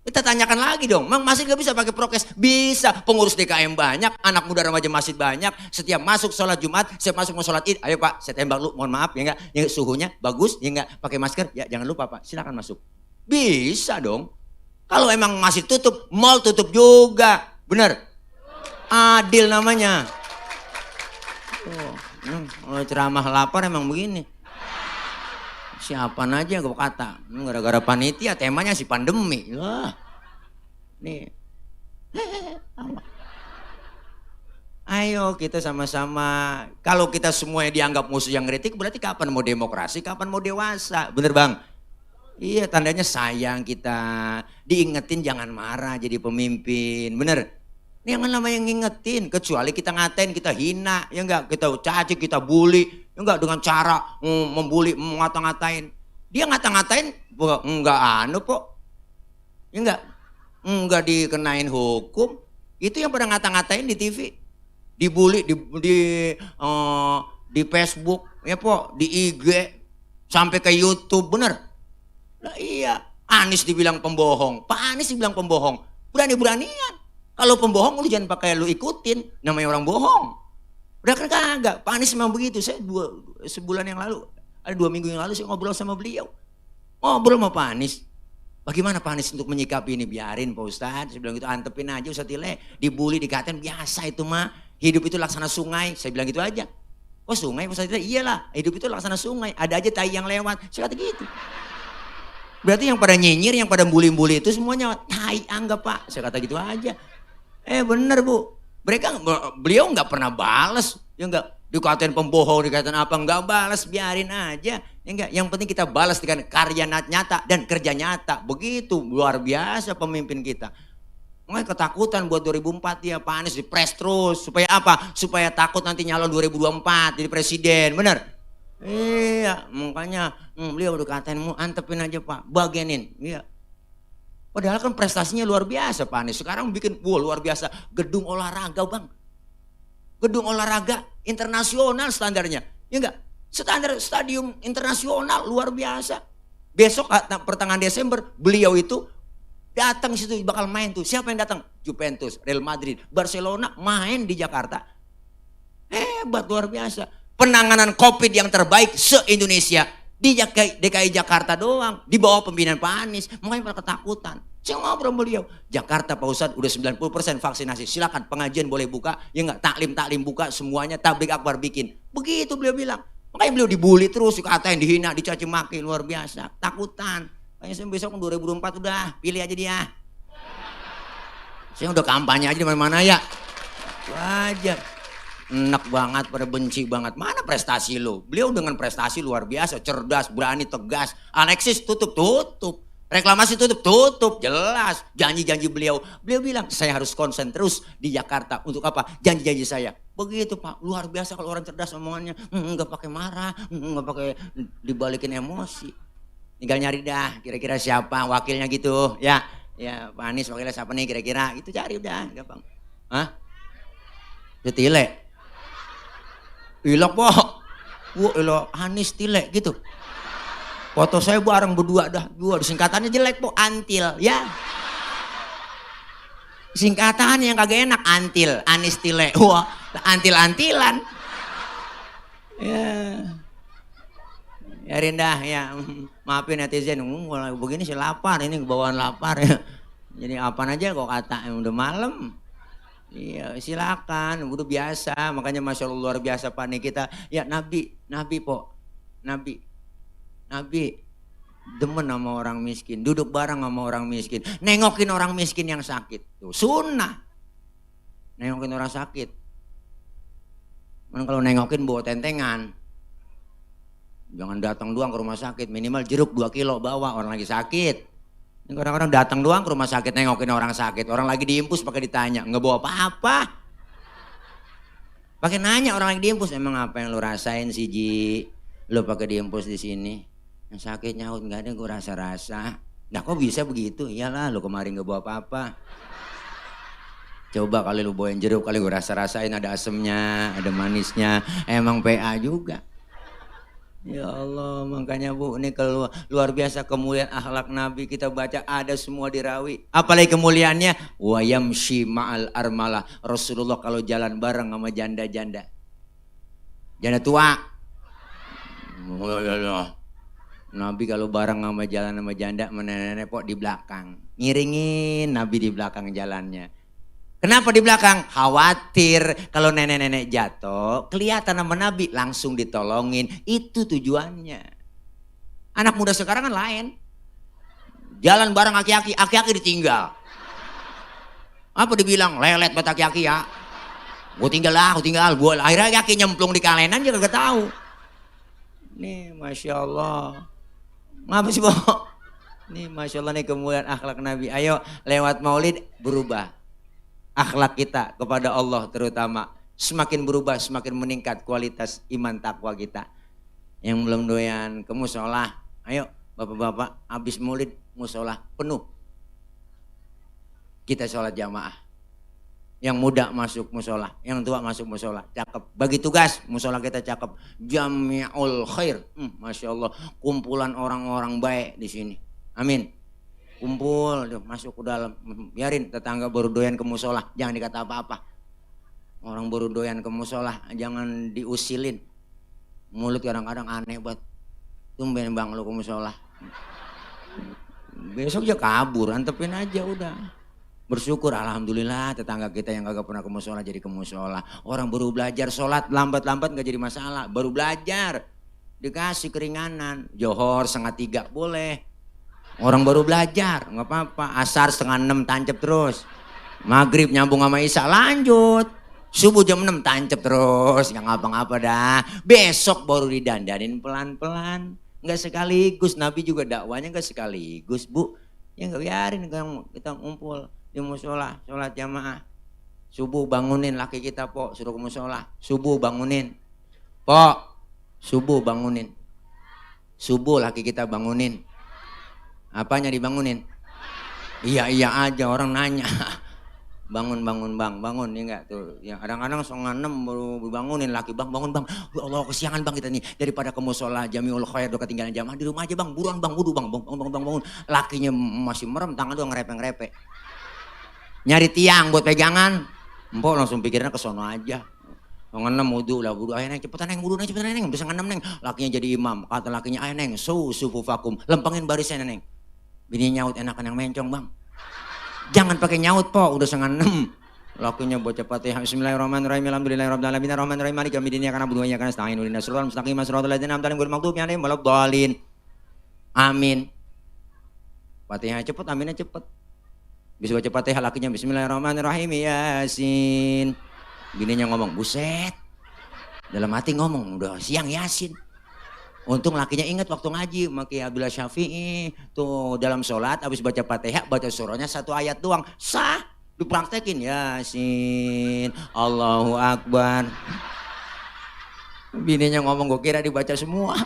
Kita tanyakan lagi dong, emang masjid gak bisa pakai prokes? Bisa, pengurus DKM banyak, anak muda remaja masjid banyak. Setiap masuk sholat Jumat, setiap masuk mau sholat Id, ayo Pak, saya tembak lu, mohon maaf ya enggak, ya suhunya bagus, ya enggak, pakai masker, ya jangan lupa Pak, silakan masuk. Bisa dong. Kalau emang masih tutup, mall tutup juga, bener? Adil namanya. Ceramah lapar emang begini. Siapa aja yang gue kata, gara-gara panitia temanya si pandemi. Wah, nih, ayo kita sama-sama. Kalau kita semuanya dianggap musuh yang kritik, berarti kapan mau demokrasi, kapan mau dewasa, bener bang? Iya, tandanya sayang kita, diingetin jangan marah jadi pemimpin, bener? Yang namanya ngingetin, kecuali kita ngatain, kita hina, ya enggak, kita caci, kita bully, ya enggak, dengan cara membuli, ngata-ngatain. Dia ngata-ngatain, enggak kok, ya enggak dikenain hukum. Itu yang pada ngata-ngatain di TV, dibully, di Facebook, ya po, di IG, sampai ke YouTube, bener? Nah iya, Anies dibilang pembohong, Pak Anies dibilang pembohong, berani-beranian. Kalau pembohong lu jangan pakai lu ikutin, namanya orang bohong. Udah kan kagak, Pak Anies memang begitu. Saya sebulan yang lalu, ada 2 minggu yang lalu saya ngobrol sama beliau. Ngobrol sama Pak Anies. Bagaimana Pak Anies untuk menyikapi ini? Biarin Pak Ustadz, saya bilang gitu, antepin aja Ustadz Tile. Dibully, dikatain, biasa itu mah. Hidup itu laksana sungai, saya bilang gitu aja. Oh sungai Pak Ustadz Tile? Iyalah, hidup itu laksana sungai. Ada aja tai yang lewat, saya kata gitu. Berarti yang pada nyinyir, yang pada bully-bully itu semuanya tai anggap Pak. Saya kata gitu aja. Bener Bu, beliau nggak pernah bales, ya nggak Dikatain pembohong, dikatain apa, enggak balas, biarin aja. Ya enggak, yang penting kita balas dengan karya nyata dan kerja nyata. Begitu luar biasa pemimpin kita. Makanya ketakutan buat 2004 ya Pak Anies dipres terus. Supaya apa? Supaya takut nanti nyalon 2024 jadi presiden, bener? Iya, makanya beliau udah katain mau antepin aja Pak, bagianin. Iya. Padahal kan prestasinya luar biasa Pak Anies. Sekarang bikin, wah luar biasa, gedung olahraga Bang. Gedung olahraga internasional standarnya. Ya enggak? Standar stadium internasional luar biasa. Besok pertengahan Desember beliau itu datang situ bakal main tuh. Siapa yang datang? Juventus, Real Madrid, Barcelona main di Jakarta. Hebat luar biasa. Penanganan COVID yang terbaik se-Indonesia di DKI Jakarta doang, di bawah pembinaan Pak Anies. Makanya pada ketakutan. Saya ngobrol beliau, Jakarta Pak Ustadz udah 90% vaksinasi, silakan pengajian boleh buka, ya enggak, taklim buka, semuanya tablik akbar bikin. Begitu beliau bilang. Makanya beliau dibully terus, dikatain, dihina, dicaci maki, luar biasa. Takutan. Makanya saya besok 2024 udah, pilih aja dia. Saya udah kampanye aja di mana-mana ya. Wajar. Enak banget, pada benci banget. Mana prestasi lo? Beliau dengan prestasi luar biasa, cerdas, berani, tegas. Alexis tutup. Reklamasi tutup. Jelas, janji-janji beliau. Beliau bilang, saya harus konsen terus di Jakarta. Untuk apa? Janji-janji saya. Begitu Pak, luar biasa kalau orang cerdas omongannya. Enggak pakai marah, enggak pakai dibalikin emosi. Tinggal nyari dah, kira-kira siapa wakilnya gitu. Ya Pak Anies wakilnya siapa nih kira-kira. Itu cari udah, gampang. Hah? Tilek. Ilok Pok. Ilok Anies Tilek gitu. Foto saya bareng berdua dah. Singkatannya jelek Pok, Antil ya. Singkatan yang kagak enak, Antil, Anies Tilek. Wah, antil-antilan. Ya. Ya Rindah ya. Maafin netizen, begini sih lapar, ini bawaan lapar ya. Jadi apaan aja kok kata, udah malam. Iya silakan, udah biasa, makanya Masya Allah luar biasa Pak nih kita. Ya Nabi Pok, Nabi demen sama orang miskin, duduk bareng sama orang miskin, nengokin orang miskin yang sakit, tuh sunnah, nengokin orang sakit. Kalau nengokin bawa tentengan, jangan datang doang ke rumah sakit, minimal jeruk 2 kilo bawa, orang lagi sakit. Ini kadang-kadang datang doang ke rumah sakit nengokin orang sakit, orang lagi diimpus pakai ditanya, nggak bawa apa-apa. Pakai nanya orang lagi diimpus, emang apa yang lu rasain sih Ji? Lu pakai diimpus di sini. Yang sakit nyaut nggak ada, gue rasa-rasa. Nah kok bisa begitu? Iyalah lu kemarin nggak bawa apa-apa. Coba kali lu bawain jeruk, kali gue rasa-rasain ada asemnya, ada manisnya. Emang PA juga. Ya Allah, makanya Bu, ini kalau luar biasa kemuliaan akhlak Nabi kita baca ada semua dirawi. Apalagi kemuliaannya, wa yamshi ma'al armalah. Rasulullah kalau jalan bareng sama janda-janda. Janda tua. Nabi kalau bareng sama jalan sama janda, sama nenek-nenek Pok di belakang. Ngiringin Nabi di belakang jalannya. Kenapa di belakang? Khawatir kalau nenek-nenek jatuh, kelihatan sama Nabi langsung ditolongin. Itu tujuannya. Anak muda sekarang kan lain. Jalan bareng aki-aki ditinggal. Apa dibilang? Lelet buat aki-aki ya. Gue tinggal. Akhirnya aki nyemplung di kalenan juga gak tahu. Nih Masya Allah. Ngapa sih Pok? Nih Masya Allah nih kemuliaan akhlak Nabi. Ayo lewat maulid berubah. Akhlak kita kepada Allah terutama semakin berubah, semakin meningkat kualitas iman takwa kita. Yang belum doyan ke musola, ayo bapak-bapak habis maulid musola penuh. Kita sholat jamaah. Yang muda masuk musola, yang tua masuk musola, cakep. Bagi tugas musola kita cakep. Jami'ul khair, Masya Allah, kumpulan orang-orang baik di sini. Amin. Kumpul, masuk ke dalam, biarin tetangga baru doyan ke musola, jangan dikata apa-apa. Orang baru doyan ke musola, jangan diusilin. Mulut kadang-kadang aneh banget. Tumben Bang lu ke musola. Besok aja kabur, antepin aja udah. Bersyukur alhamdulillah tetangga kita yang kagak pernah ke musola jadi ke musola. Orang baru belajar sholat lambat-lambat gak jadi masalah, baru belajar. Dikasih keringanan, Johor 2:30 boleh. Orang baru belajar, nggak apa-apa. Asar 5:30 tancap terus. Maghrib nyambung sama Isya lanjut. Subuh jam 6 tancep terus, nggak ngapa-ngapa dah. Besok baru didandanin pelan-pelan. Nggak sekaligus, Nabi juga dakwanya nggak sekaligus, Bu. Ya nggak biarin kita ngumpul di musola, sholat jamaah. Subuh bangunin laki kita, Po, suruh ke musola. Subuh bangunin. Po, subuh bangunin. Subuh laki kita bangunin. Apanya dibangunin? Iya aja, orang nanya. Bangun bang, bangun ya enggak tuh. Ya kadang-kadang 5:30 baru bangunin laki, bang bangun bang. Ya Allah kesiangan bang kita nih, daripada ke musola Jamiul Khair udah ketinggalan jamaah, di rumah aja bang, buruan bang, wudu bang, bangun. Lakinya masih merem, tangan doang ngerepe-ngerepe. Nyari tiang buat pegangan. Empok langsung pikirnya ke sono aja. 5:30 wudu lah, wudu. Ayo neng cepetan neng, wudu neng cepetan neng, bisa 6 neng. Lakinya jadi imam, kata lakinya ayo neng, sufufakum, lempengin barisnya neng. Bini nyaut enakan yang mencong bang. Jangan pakai nyaut, Po, udah 5:30. Lakunya baca Fatihah. Bismillahirrahmanirrahim. Alhamdulillahirabbil alamin. Arrahmanirrahim. Maliki yaumiddin. Iyyaka na'budu wa iyyaka nasta'in. Ihdinas siratal mustaqim. Shiratal ladzina an'amta 'alaihim ghairil maghdubi 'alaihim waladdallin. Amin. Fatihah cepet, aminnya cepet. Bisa baca Fatihah lakinya Bismillahirrahmanirrahim. Yasin. Bininya ngomong, buset. Dalam hati ngomong, udah siang Yasin. Untung lakinya ingat waktu ngaji, Maki Abdullah Syafi'i tuh dalam sholat habis baca Fatihah baca surahnya 1 ayat doang, sah, dipraktekin Yasin, Allahu Akbar. Bininya ngomong gue kira dibaca semua.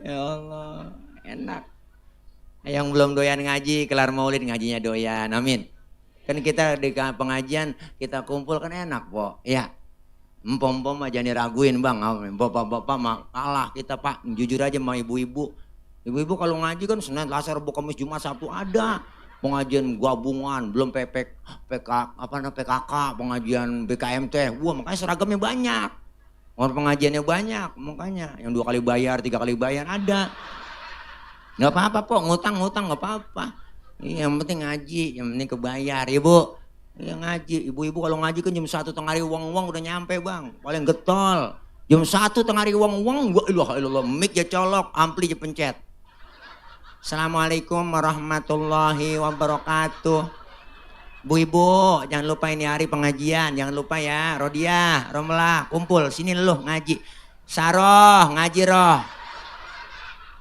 Ya Allah, enak. Yang belum doyan ngaji, kelar maulid ngajinya doyan, amin. Kan kita di pengajian kita kumpul kan enak, Po, ya. Empom-empom aja nih raguin bang, bapak-bapak mah kalah kita Pak, jujur aja sama ibu-ibu. Ibu-ibu kalau ngaji kan Senin, Selasa, Rabu, Kamis, Jumat, Sabtu ada pengajian gabungan, belum PKK, pengajian BKMT. Wah makanya seragamnya banyak, orang pengajiannya banyak, makanya yang 2 kali bayar, 3 kali bayar ada. Nggak apa-apa Po, ngutang nggak apa-apa. Yang penting ngaji, yang penting kebayar ya Bu. Ya ngaji, ibu-ibu kalau ngaji kan jam 1 tengah hari uang udah nyampe bang, paling getol. Jam 1 tengah hari uang, wa ilaha illallah, mic ya colok, ampli ya pencet. Assalamualaikum warahmatullahi wabarakatuh. Bu-ibu, jangan lupa ini hari pengajian, jangan lupa ya, Rodiah, Romlah, kumpul, sini lu ngaji. Saroh, ngaji roh.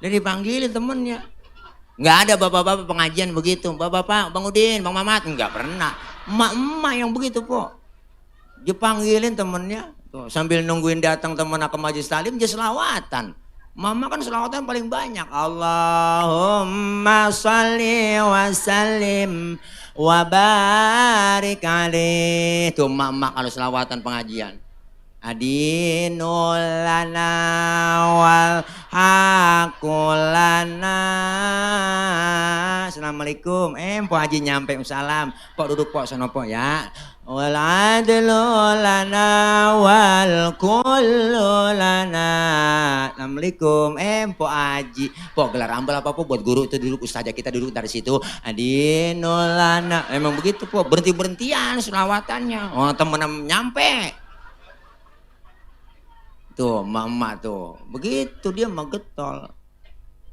Dia dipanggilin temennya. Nggak ada bapak-bapak pengajian begitu, bapak-bapak, Bang Udin, Bang Mamat, nggak pernah. Emak-emak yang begitu Po, dipanggilin temennya tuh, sambil nungguin datang temen ke majelis taklim dia selawatan. Mama kan selawatan paling banyak, Allahumma sholli wa sallim wa barik alaih. Tuh emak-emak kalau selawatan pengajian. Adinul lana wal hakulana. Assalamualaikum. Mpok Haji nyampe salam. Pok duduk Pok sono Pok ya. Wal adlu lana wal kullu lana. Assalamualaikum. Mpok Haji. Pok gelar ambal apa Pok buat guru itu duduk, ustazah kita duduk dari situ. Adinul lana. Emang begitu Pok, berhenti-berhentian selawatannya. Oh temen nyampe. Tuh mama tuh, begitu dia mah getol.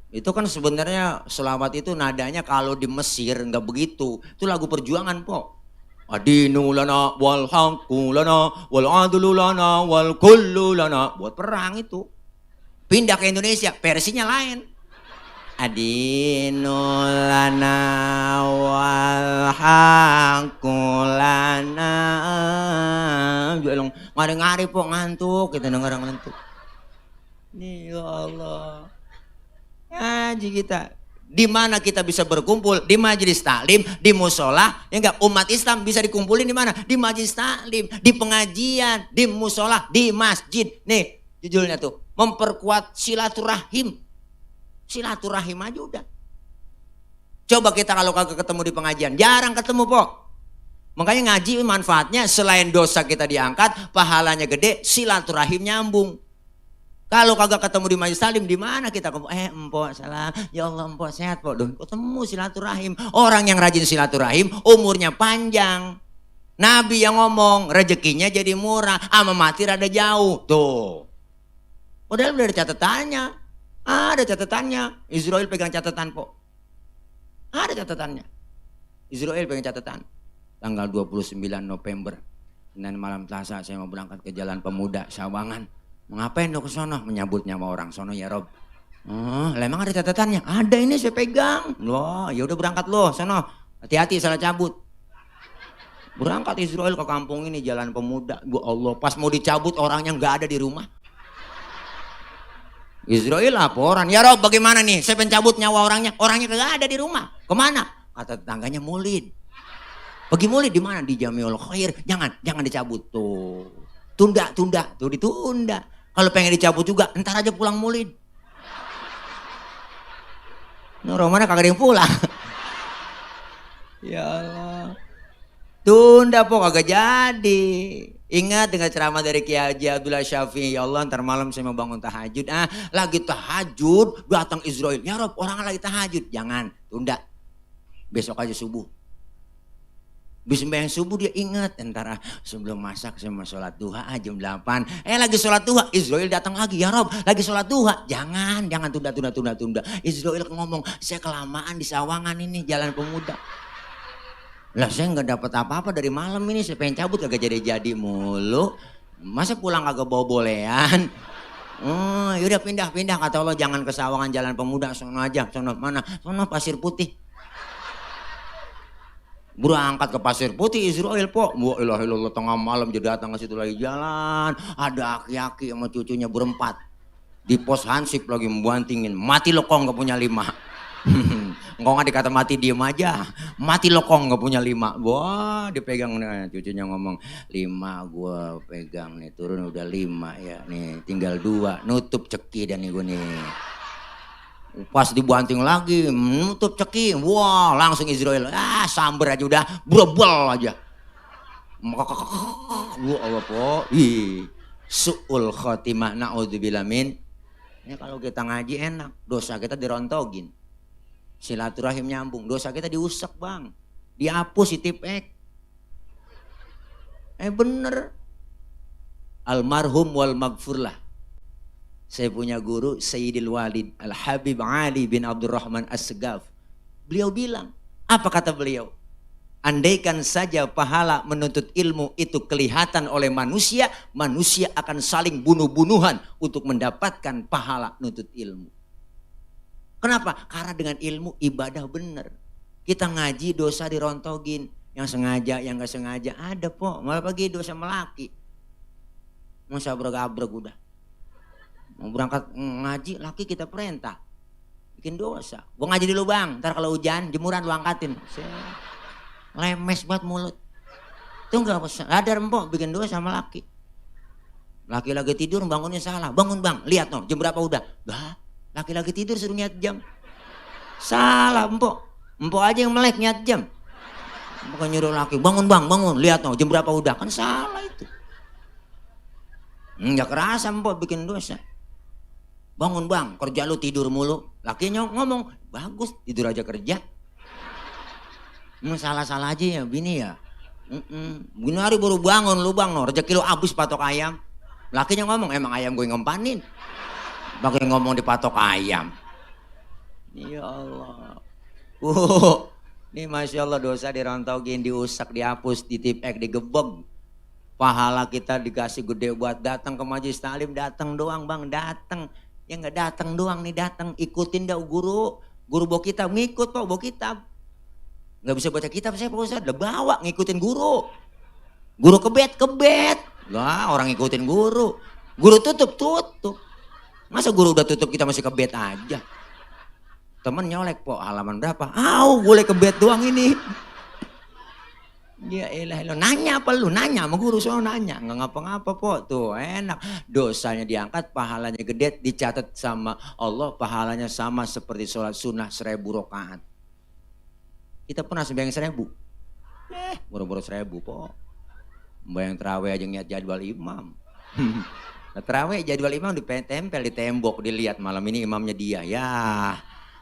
Itu kan sebenarnya selawat itu nadanya kalau di Mesir nggak begitu. Itu lagu perjuangan Po. Adinu lana wal haqqu lana wal adlu lana wal kullu lana. Buat perang itu. Pindah ke Indonesia, versinya lain. Adinu lana wal haqqu lana. Jualong ngari-ngari Po, ngantuk kita denger ngantuk. Nih ya Allah. Ngaji kita. Di mana kita bisa berkumpul? Di majelis taklim, di musola. Ya enggak, umat Islam bisa dikumpulin di mana? Di majelis taklim, di pengajian, di musola, di masjid. Nih, judulnya tuh, memperkuat silaturahim. Silaturahim aja udah. Coba kita kalau kagak ketemu di pengajian, jarang ketemu Po. Makanya ngaji manfaatnya selain dosa kita diangkat, pahalanya gede, silaturahim nyambung. Kalau kagak ketemu di majelis taklim, di mana kita kumpul? Empok salam, ya Allah empok sehat Po. Duh, ketemu silaturahim. Orang yang rajin silaturahim umurnya panjang. Nabi yang ngomong rezekinya jadi murah, ama mati rada jauh. Tuh. Padahal udah ada catatannya. Ada catatannya. Israel pegang catatan Po. Ada catatannya. Israel pegang catatan. Tanggal 29 November Dan malam Selasa saya mau berangkat ke Jalan Pemuda Sawangan. Ngapain lo ke sono? Menyambut nyawa orang sono ya Rob. Oh, lah emang ada catatannya? Ada, ini saya pegang. Loh, ya udah berangkat lo sono. Hati-hati salah cabut. Berangkat Israel ke kampung ini Jalan Pemuda. Ya Allah, pas mau dicabut orangnya nggak ada di rumah. Israel laporan, ya Rob bagaimana nih? Saya pencabut nyawa orangnya nggak ada di rumah. Kemana? Kata tetangganya Mulid. Pergi Mulid di mana? Di Jamiul Khair. Jangan dicabut tuh. Tunda, tuh ditunda. Kalau pengen dicabut juga, ntar aja pulang Mulid. Orang mana kagak ada yang pulang. Ya Allah. Tunda pok kagak jadi. Ingat dengan ceramah dari Kiai Haji Abdullah Syafi'i, ya Allah ntar malam saya mau bangun tahajud. Lagi tahajud datang Israel. Ya Rob orang lagi tahajud. Jangan, tunda. Besok aja subuh. Bis sembahyang subuh dia ingat, ntar sebelum masak saya mau sholat duha jam 8. Lagi sholat duha, Israel datang lagi, ya Rob lagi sholat duha. Jangan tunda. Israel ngomong, saya kelamaan di Sawangan ini Jalan Pemuda. Lah saya nggak dapat apa-apa dari malam ini, saya pengen cabut kagak jadi mulu. Masa pulang kagak bawa bolehan? Oh, yaudah pindah kata Allah, jangan ke Sawangan Jalan Pemuda, sono aja, sono mana? Sono Pasir Putih. Berangkat ke Pasir Putih Israel pok. Wah ilah ilallah tengah malam jadi datang ke situ lagi jalan. Ada aki-aki sama cucunya berempat. Di pos hansip lagi membantingin. Mati lo kong gak punya 5. Engkau gak dikata mati diem aja. Mati lo kong gak punya 5. Wah dipegang nih cucunya ngomong 5 gua pegang nih turun udah 5 ya. Nih tinggal 2 nutup ceki dan nih gue nih. Pas dibanting lagi, nutup ceki, wah langsung Israel, samber aja udah, berebel aja. Wah Allah po, su'ul khotimah na'udzubillah min. Ya kalau kita ngaji enak, dosa kita dirontogin. Silaturahim nyambung, dosa kita diusek bang. Dihapus, ditipek. Bener. Almarhum wal magfurlah. Saya punya guru Sayyidil Walid Al-Habib Ali bin Abdurrahman As-Segaf. Beliau bilang, apa kata beliau? Andaikan saja pahala menuntut ilmu itu kelihatan oleh manusia, manusia akan saling bunuh-bunuhan untuk mendapatkan pahala nuntut ilmu. Kenapa? Karena dengan ilmu ibadah benar. Kita ngaji dosa dirontogin, yang sengaja, yang gak sengaja ada po. Malah pagi dosa melaki. Mau sabrek-abrek udah. Mau berangkat ngaji, laki kita perintah. Bikin dosa. Gua ngaji dulu bang, ntar kalau hujan jemuran lu angkatin. Lemes banget mulut. Itu gak sadar empok bikin dosa sama laki. Laki lagi tidur bangunnya salah. Bangun bang, lihat no, jam berapa udah. Bah, laki lagi tidur suruh niat jam. Salah empok. Empok aja yang melek niat jam. Bukan nyuruh laki, bangun bang, bangun, lihat no, jam berapa udah. Kan salah itu. Gak kerasa empok bikin dosa. Bangun bang, kerja lu tidur mulu. Lakinya ngomong, bagus tidur aja kerja. Salah-salah aja ya bini ya. Bini hari baru bangun lu bang, no, rezeki lu abis patok ayam. Lakinya ngomong, emang ayam gue ngempanin. Pakai ngomong dipatok ayam. Ya Allah. Ini Masya Allah dosa dirontogin, diusak, dihapus, ditipek, digebog. Pahala kita dikasih gede buat datang ke majelis taklim, datang doang bang, datang. Ya nggak datang doang nih, datang ikutin dah guru bawa kitab, ngikut pak bawa kitab. Nggak bisa baca kitab saya pak Ustadz, udah bawa ngikutin guru kebet lah, orang ngikutin guru tutup. Masa guru udah tutup kita masih kebet aja. Temen nyolek po, halaman berapa? Boleh kebet doang ini. Ya elah, nanya apa lu? Nanya sama guru soal nanya, nggak ngapa-ngapa po, tuh enak. Dosanya diangkat, pahalanya gede, dicatat sama Allah, pahalanya sama seperti sholat sunnah 1000 rakaat. Kita pernah sembahyang 1000, boro-boro 1000 po. Sembahyang terawih aja ngeliat jadwal imam. Nah, terawih jadwal imam ditempel di tembok, dilihat malam ini imamnya dia, ya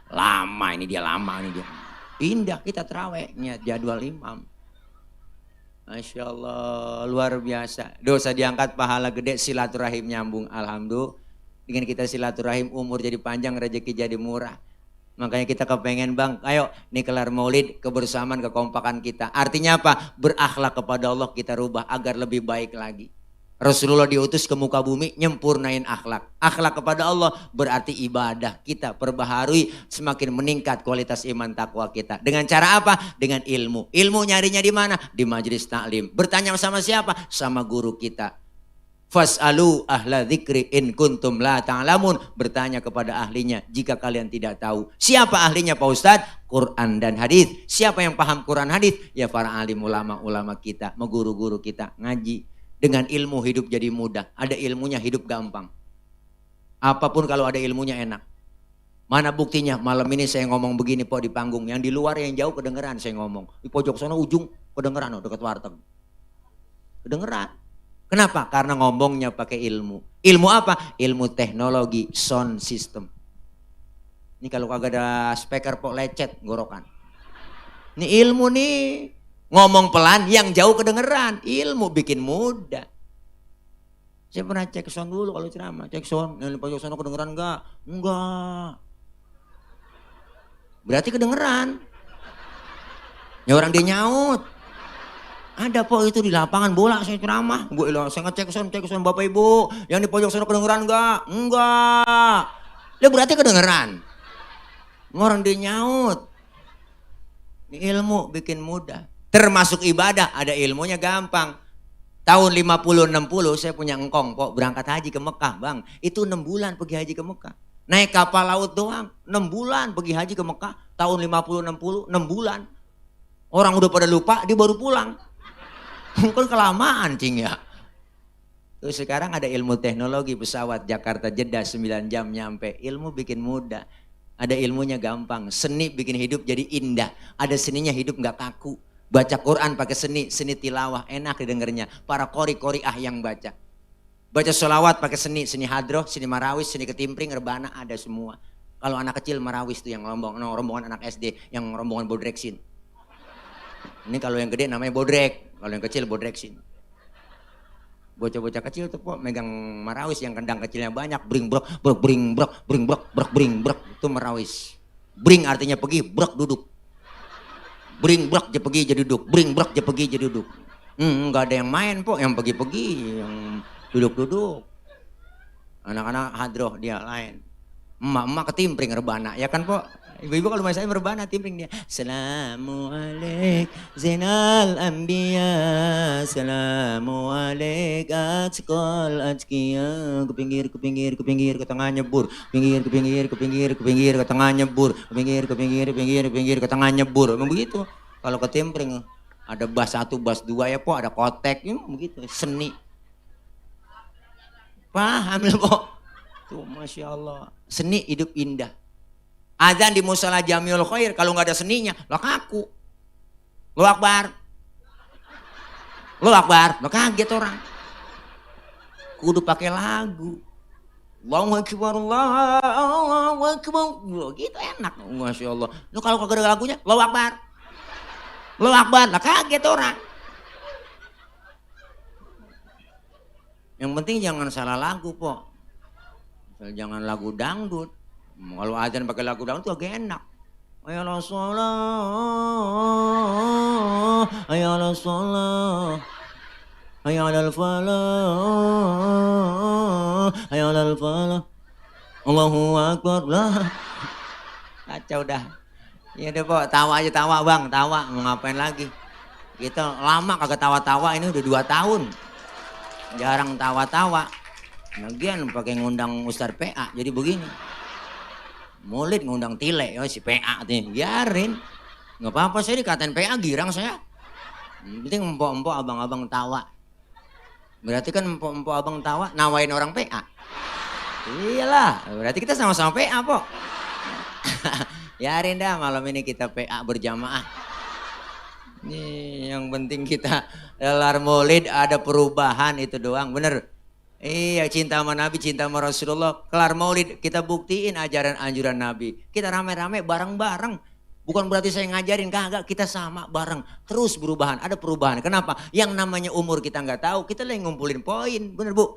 lama ini dia. Pindah kita terawih ngeliat jadwal imam. Masya Allah, luar biasa. Dosa diangkat, pahala gede, silaturahim nyambung. Alhamdulillah. Dengan kita silaturahim umur jadi panjang, rezeki jadi murah. Makanya kita kepengen bang, ayo nih kelar maulid, kebersamaan, kekompakan kita. Artinya apa? Berakhlak kepada Allah kita rubah agar lebih baik lagi. Rasulullah diutus ke muka bumi nyempurnain akhlak. Akhlak kepada Allah berarti ibadah kita perbaharui semakin meningkat kualitas iman takwa kita. Dengan cara apa? Dengan ilmu. Ilmu nyarinya di mana? Di majelis taklim. Bertanya sama siapa? Sama guru kita. Fas'alu ahla dzikri in kuntum la ta'lamun. Bertanya kepada ahlinya jika kalian tidak tahu. Siapa ahlinya Pak Ustadz? Quran dan hadis. Siapa yang paham Quran hadis? Ya para alim ulama-ulama kita, guru-guru kita ngaji. Dengan ilmu hidup jadi mudah. Ada ilmunya hidup gampang. Apapun kalau ada ilmunya enak. Mana buktinya? Malam ini saya ngomong begini Pak di panggung. Yang di luar yang jauh kedengeran saya ngomong. Di pojok sana ujung kedengeran dekat warteg. Kedengeran. Kenapa? Karena ngomongnya pakai ilmu. Ilmu apa? Ilmu teknologi sound system. Ini kalau kagak ada speaker kok lecet gorokan. Ini ilmu nih. Ngomong pelan yang jauh kedengeran. Ilmu bikin mudah. Saya pernah cek sound dulu kalau ceramah. Cek sound. Yang pojok sana kedengeran enggak? Enggak. Berarti kedengeran. Ya orang dia nyaut. Ada Pak itu di lapangan bola saya ceramah. Saya ngecek sound Bapak Ibu. Yang di pojok sana kedengeran enggak? Enggak. Ya berarti kedengeran. Orang dia nyaut. Ini ilmu bikin mudah. Termasuk ibadah ada ilmunya gampang. Tahun 50-60 saya punya engkong Pak berangkat haji ke Mekah bang. Itu 6 bulan pergi haji ke Mekah. Naik kapal laut doang. 6 bulan pergi haji ke Mekah. Tahun 50-60 6 bulan. Orang udah pada lupa dia baru pulang. Kan kelamaan cing ya. Terus sekarang ada ilmu teknologi pesawat Jakarta Jeddah 9 jam nyampe. Ilmu bikin mudah. Ada ilmunya gampang. Seni bikin hidup jadi indah. Ada seninya hidup nggak kaku. Baca Quran pakai seni tilawah enak didengarnya. Para qori-qoriah yang baca. Baca sholawat pakai seni hadroh, seni marawis, seni ketimpring, rebana ada semua. Kalau anak kecil marawis tuh yang rombongan anak SD, yang rombongan bodreksin. Ini kalau yang gede namanya bodrek. Kalau yang kecil bodreksin. Bocah-bocah kecil tuh Pak megang marawis yang kendang kecilnya banyak. Bring brok, bring brok, bring brok, bring brok. Itu marawis. Bring artinya pergi, brok duduk. Bring brok dia pergi jadi duduk. Bring brok dia pergi jadi duduk. Enggak ada yang main Pak, yang pergi-pergi, yang duduk-duduk. Anak-anak hadroh dia lain. Emak-emak ketimpring rebana, ya kan Pak? Ibu-ibu kalau saya merebana timpring dia. Assalamualaikum Zainal Anbiya. Assalamualaikum Atqal Atqiya. Ke pinggir, ke tengah nyebur. Ke pinggir, ke tengah nyebur. Ke pinggir, ke tengah nyebur. Memang begitu. Kalau ketimpring ada bas 1, bas 2 ya Pak, ada kotek, ya, begitu. Seni. Paham ya Pak? Tuh Masya Allah. Seni hidup indah. Azan di musala Jamiul Khair kalau nggak ada seninya, lo kaku. Lo akbar. Lo akbar, lo kaget orang. Kudu pakai lagu. Allahu Akbar, Allahu Akbar. Gitu enak, Masya Allah. Lo kalau kagak ada lagunya, lo akbar. Lo akbar, lo kaget orang. Yang penting jangan salah lagu, Po. Jangan lagu dangdut. Kalau azan pakai lagu dangdut tuh agak enak. Ayalah sholat, ayalah sholat, ayalah falah, ayalah falah. Allahu Akbar lah. Kacau dah. Ya udah Pak, tawa aja tawa Bang, tawa. Mau ngapain lagi? Kita lama kagak tawa-tawa, ini udah 2 tahun. Jarang tawa-tawa. Lagian pakai ngundang Ustaz PA, jadi begini. Maulid ngundang Tile, si PA nih, biarin. Nggak apa-apa, saya dikatain PA girang saya. Penting empok-empok abang-abang tawa. Berarti kan empok-empok abang tawa nawain orang PA. Iyalah, berarti kita sama-sama PA, Pok. Biarin dah, malam ini kita PA berjamaah. Ini yang penting kita gelar Maulid ada perubahan itu doang, bener. Iya, cinta sama Nabi, cinta sama Rasulullah. Kelar Maulid kita buktiin ajaran anjuran Nabi. Kita rame-rame bareng-bareng. Bukan berarti saya ngajarin, kagak, kita sama bareng. Terus perubahan, ada perubahan. Kenapa? Yang namanya umur kita nggak tahu, kita lagi ngumpulin poin. Bener Bu?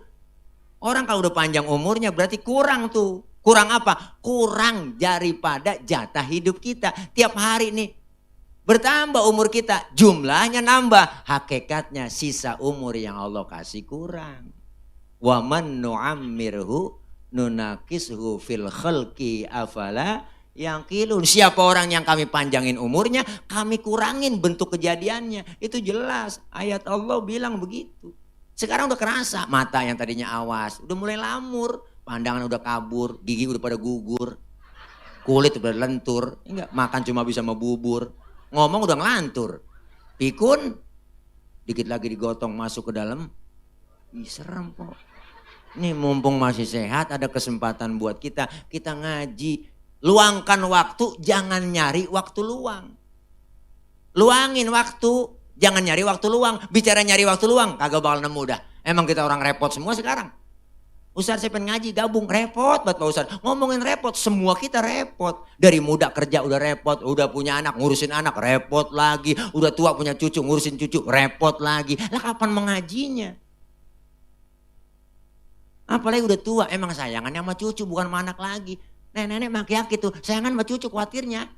Orang kalau udah panjang umurnya berarti kurang tuh. Kurang apa? Kurang daripada jatah hidup kita. Tiap hari nih bertambah umur kita, jumlahnya nambah. Hakikatnya sisa umur yang Allah kasih kurang. Wa man nu'ammirhu nunakishu fil khalqi afala yaqilun. Siapa orang yang kami panjangin umurnya, kami kurangin bentuk kejadiannya. Itu jelas, ayat Allah bilang begitu. Sekarang udah kerasa, mata yang tadinya awas udah mulai lamur, pandangan udah kabur, gigi udah pada gugur, kulit udah lentur, enggak makan cuma bisa sama bubur, ngomong udah ngelantur, pikun dikit lagi digotong masuk ke dalam. Ih, serem kok. Nih mumpung masih sehat, ada kesempatan buat kita ngaji. Luangkan waktu, jangan nyari waktu luang. Luangin waktu, jangan nyari waktu luang. Bicara nyari waktu luang, kagak bakal nemu dah. Emang kita orang repot semua sekarang. Ustaz saya pengen ngaji, gabung, repot banget Pak Ustaz. Ngomongin repot, semua kita repot. Dari muda kerja udah repot, udah punya anak ngurusin anak, repot lagi. Udah tua punya cucu, ngurusin cucu, repot lagi. Lah kapan mengajinya? Apalagi udah tua, emang sayangannya sama cucu bukan sama anak lagi. Nenek-nenek maki-maki tuh, sayangan sama cucu khawatirnya.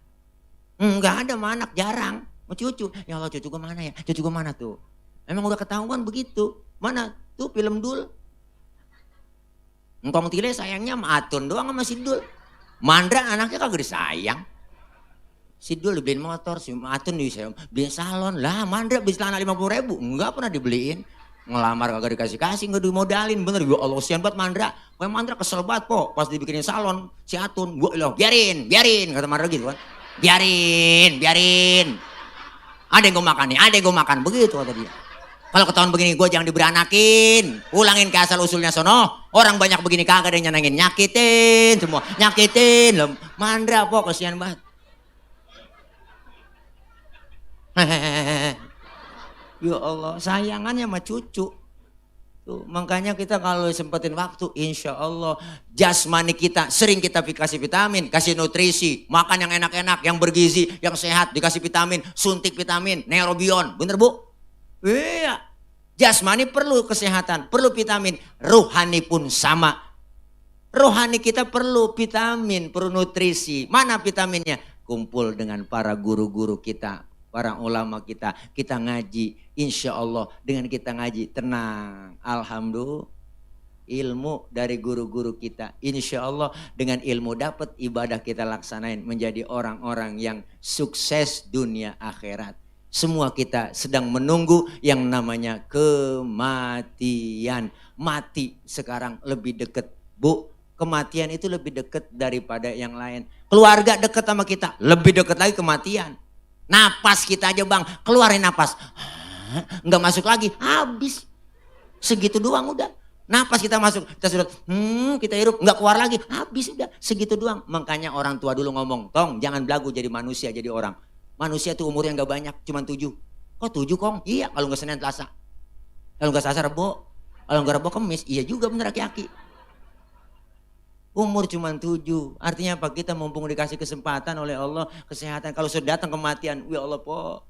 Enggak ada sama anak, jarang. Sama cucu, ya Allah cucu gue mana ya? Cucu gue mana tuh? Emang udah ketahuan begitu. Mana tuh film Dul? Engkong Tile sayangnya sama Atun doang sama si Dul. Mandra anaknya kagak disayang. Si Dul dibeliin motor, si Atun beliin salon. Lah Mandra beli celana 50.000, enggak pernah dibeliin. Ngelamar kagak dikasih-kasih, nggak dimodalin. Bener, ya Allah sian banget Mandra. Wah Mandra kesel banget kok pas dibikinin salon si Atun. Gue loh biarin kata Mandra gitu kan. Biarin. Ada yang gue makan nih, ada yang gue makan. Begitu kata dia. Kalau ketahuan begini gue jangan diberanakin. Pulangin ke asal usulnya sono. Orang banyak begini kagak ada yang nyenengin. Nyakitin semua, nyakitin. Loh, Mandra kok kesian banget. Ya Allah, sayangannya sama cucu. Tuh, makanya kita kalau sempetin waktu, insya Allah jasmani kita sering kita kasih vitamin, kasih nutrisi, makan yang enak-enak, yang bergizi, yang sehat, dikasih vitamin, suntik vitamin, neurobion, bener Bu? Iya, jasmani perlu kesehatan, perlu vitamin, rohani pun sama. Rohani kita perlu vitamin, perlu nutrisi. Mana vitaminnya? Kumpul dengan para guru-guru kita, para ulama kita ngaji. Insya Allah dengan kita ngaji tenang. Alhamdulillah ilmu dari guru-guru kita. Insya Allah dengan ilmu dapat ibadah kita laksanain. Menjadi orang-orang yang sukses dunia akhirat. Semua kita sedang menunggu yang namanya kematian. Mati sekarang lebih dekat Bu. Kematian itu lebih dekat daripada yang lain. Keluarga dekat sama kita, lebih dekat lagi kematian. Napas kita aja Bang, keluarin napas. Enggak masuk lagi, habis. Segitu doang udah. Napas kita masuk, kita sudah kita hirup, enggak keluar lagi, habis udah. Segitu doang. Makanya orang tua dulu ngomong, Tong jangan belagu jadi manusia, jadi orang. Manusia tuh umurnya enggak banyak, cuma 7. Kok 7 Kong? Iya, kalau enggak Senin Selasa. Kalau enggak Selasa Rebo. Kalau enggak Rebo Kemis, iya juga bener aki-aki. Umur cuma 7, artinya apa? Kita mumpung dikasih kesempatan oleh Allah, kesehatan. Kalau sudah datang kematian, ya Allah po,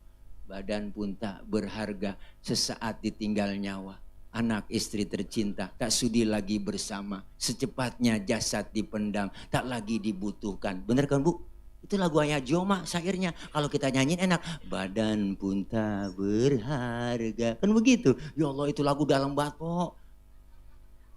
badan pun tak berharga, sesaat ditinggal nyawa. Anak istri tercinta, tak sudi lagi bersama, secepatnya jasad dipendam, tak lagi dibutuhkan. Bener kan Bu? Itu lagu Ayah Joma, syairnya. Kalau kita nyanyiin enak, badan pun tak berharga. Kan begitu? Ya Allah itu lagu dalam banget po.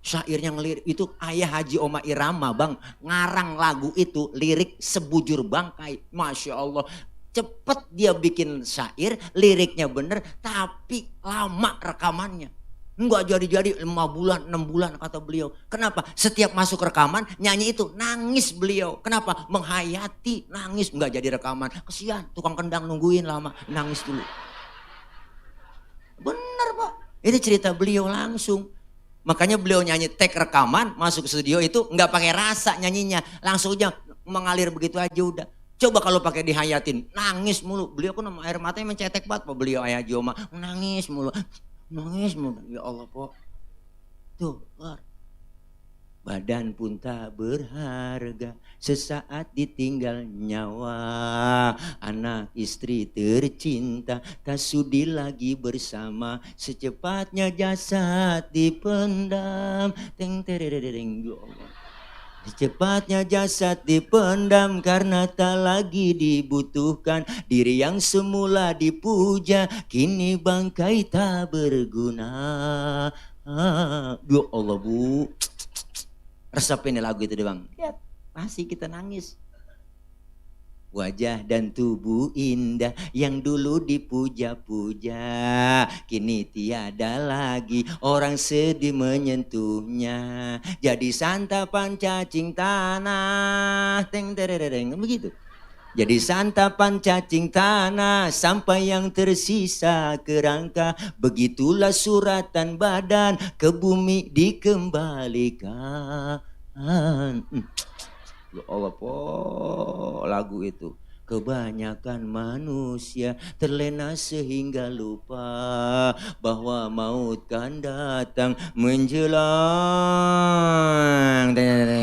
Syairnya ngelirik itu Ayah Haji Oma Irama Bang, ngarang lagu itu lirik sebujur bangkai. Masya Allah cepet dia bikin syair, liriknya bener tapi lama rekamannya. Enggak jadi-jadi 5 bulan 6 bulan kata beliau. Kenapa? Setiap masuk rekaman nyanyi itu nangis beliau. Kenapa? Menghayati nangis, enggak jadi rekaman. Kesian tukang kendang nungguin lama, nangis dulu. Bener Pak, ini cerita beliau langsung. Makanya beliau nyanyi take rekaman, masuk studio itu nggak pakai rasa nyanyinya, langsung aja mengalir begitu aja udah. Coba kalau pakai dihayatin, nangis mulu. Beliau kan air matanya mencetek banget, Pak beliau Ayah Joma, nangis mulu. Ya Allah po, tuh keluar. Badan pun tak berharga, sesaat ditinggal nyawa. Anak istri tercinta, tak sudi lagi bersama, secepatnya jasad dipendam. Teng terereng, ya Allah. Cepatnya jasad dipendam karena tak lagi dibutuhkan. Diri yang semula dipuja kini bangkai tak berguna. Ya Allah Bu, resepin lagu itu deh Bang. Lihat, pasti kita nangis. Wajah dan tubuh indah yang dulu dipuja-puja, kini tiada lagi orang sedih menyentuhnya. Jadi santapan cacing tanah, teng terereng, begitu. Jadi santapan cacing tanah sampai yang tersisa kerangka. Begitulah suratan badan ke bumi dikembalikan. Ya Allah po, lagu itu. Kebanyakan manusia terlena sehingga lupa bahwa maut kan datang menjelang.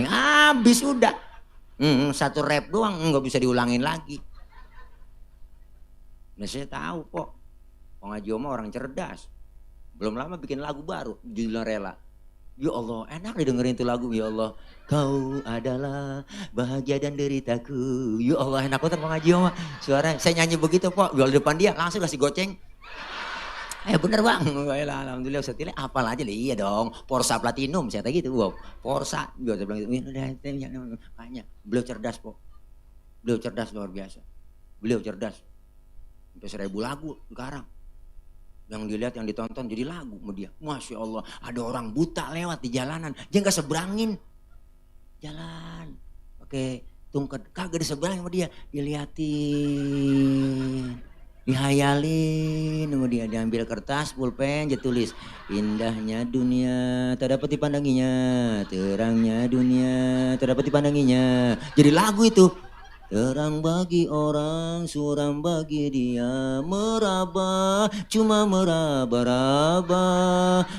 Habis udah. Satu rap doang nggak bisa diulangin lagi. Nah saya tahu kok, Bang Haji Oma orang cerdas. Belum lama bikin lagu baru, judulnya Rela. Ya Allah, enak didengerin tuh lagu. Ya Allah, kau adalah bahagia dan deritaku. Ya Allah, enak banget Bang Haji Oma. Suara saya nyanyi begitu Pok, jual depan dia langsung kasih goceng. Bener Bang. Alhamdulillah Ustaz Tile hafal aja lah. Iya dong, Porsa Platinum saya tadi gitu. Wow, Porsa. Saya bilang gitu. Makanya beliau cerdas Pok. Beliau cerdas luar biasa. Beliau cerdas. Sampai 1000 lagu sekarang. Yang dilihat, yang ditonton jadi lagu sama dia. Masya Allah, ada orang buta lewat di jalanan, dia nggak seberangin jalan, pakai tungket, kagak diseberangin sama dia, diliatin, dihayalin sama dia, diambil kertas, pulpen, dia tulis, indahnya dunia tak dapat dipandanginya, terangnya dunia tak dapat dipandanginya, jadi lagu itu. Terang bagi orang, suram bagi dia, meraba, cuma meraba-raba.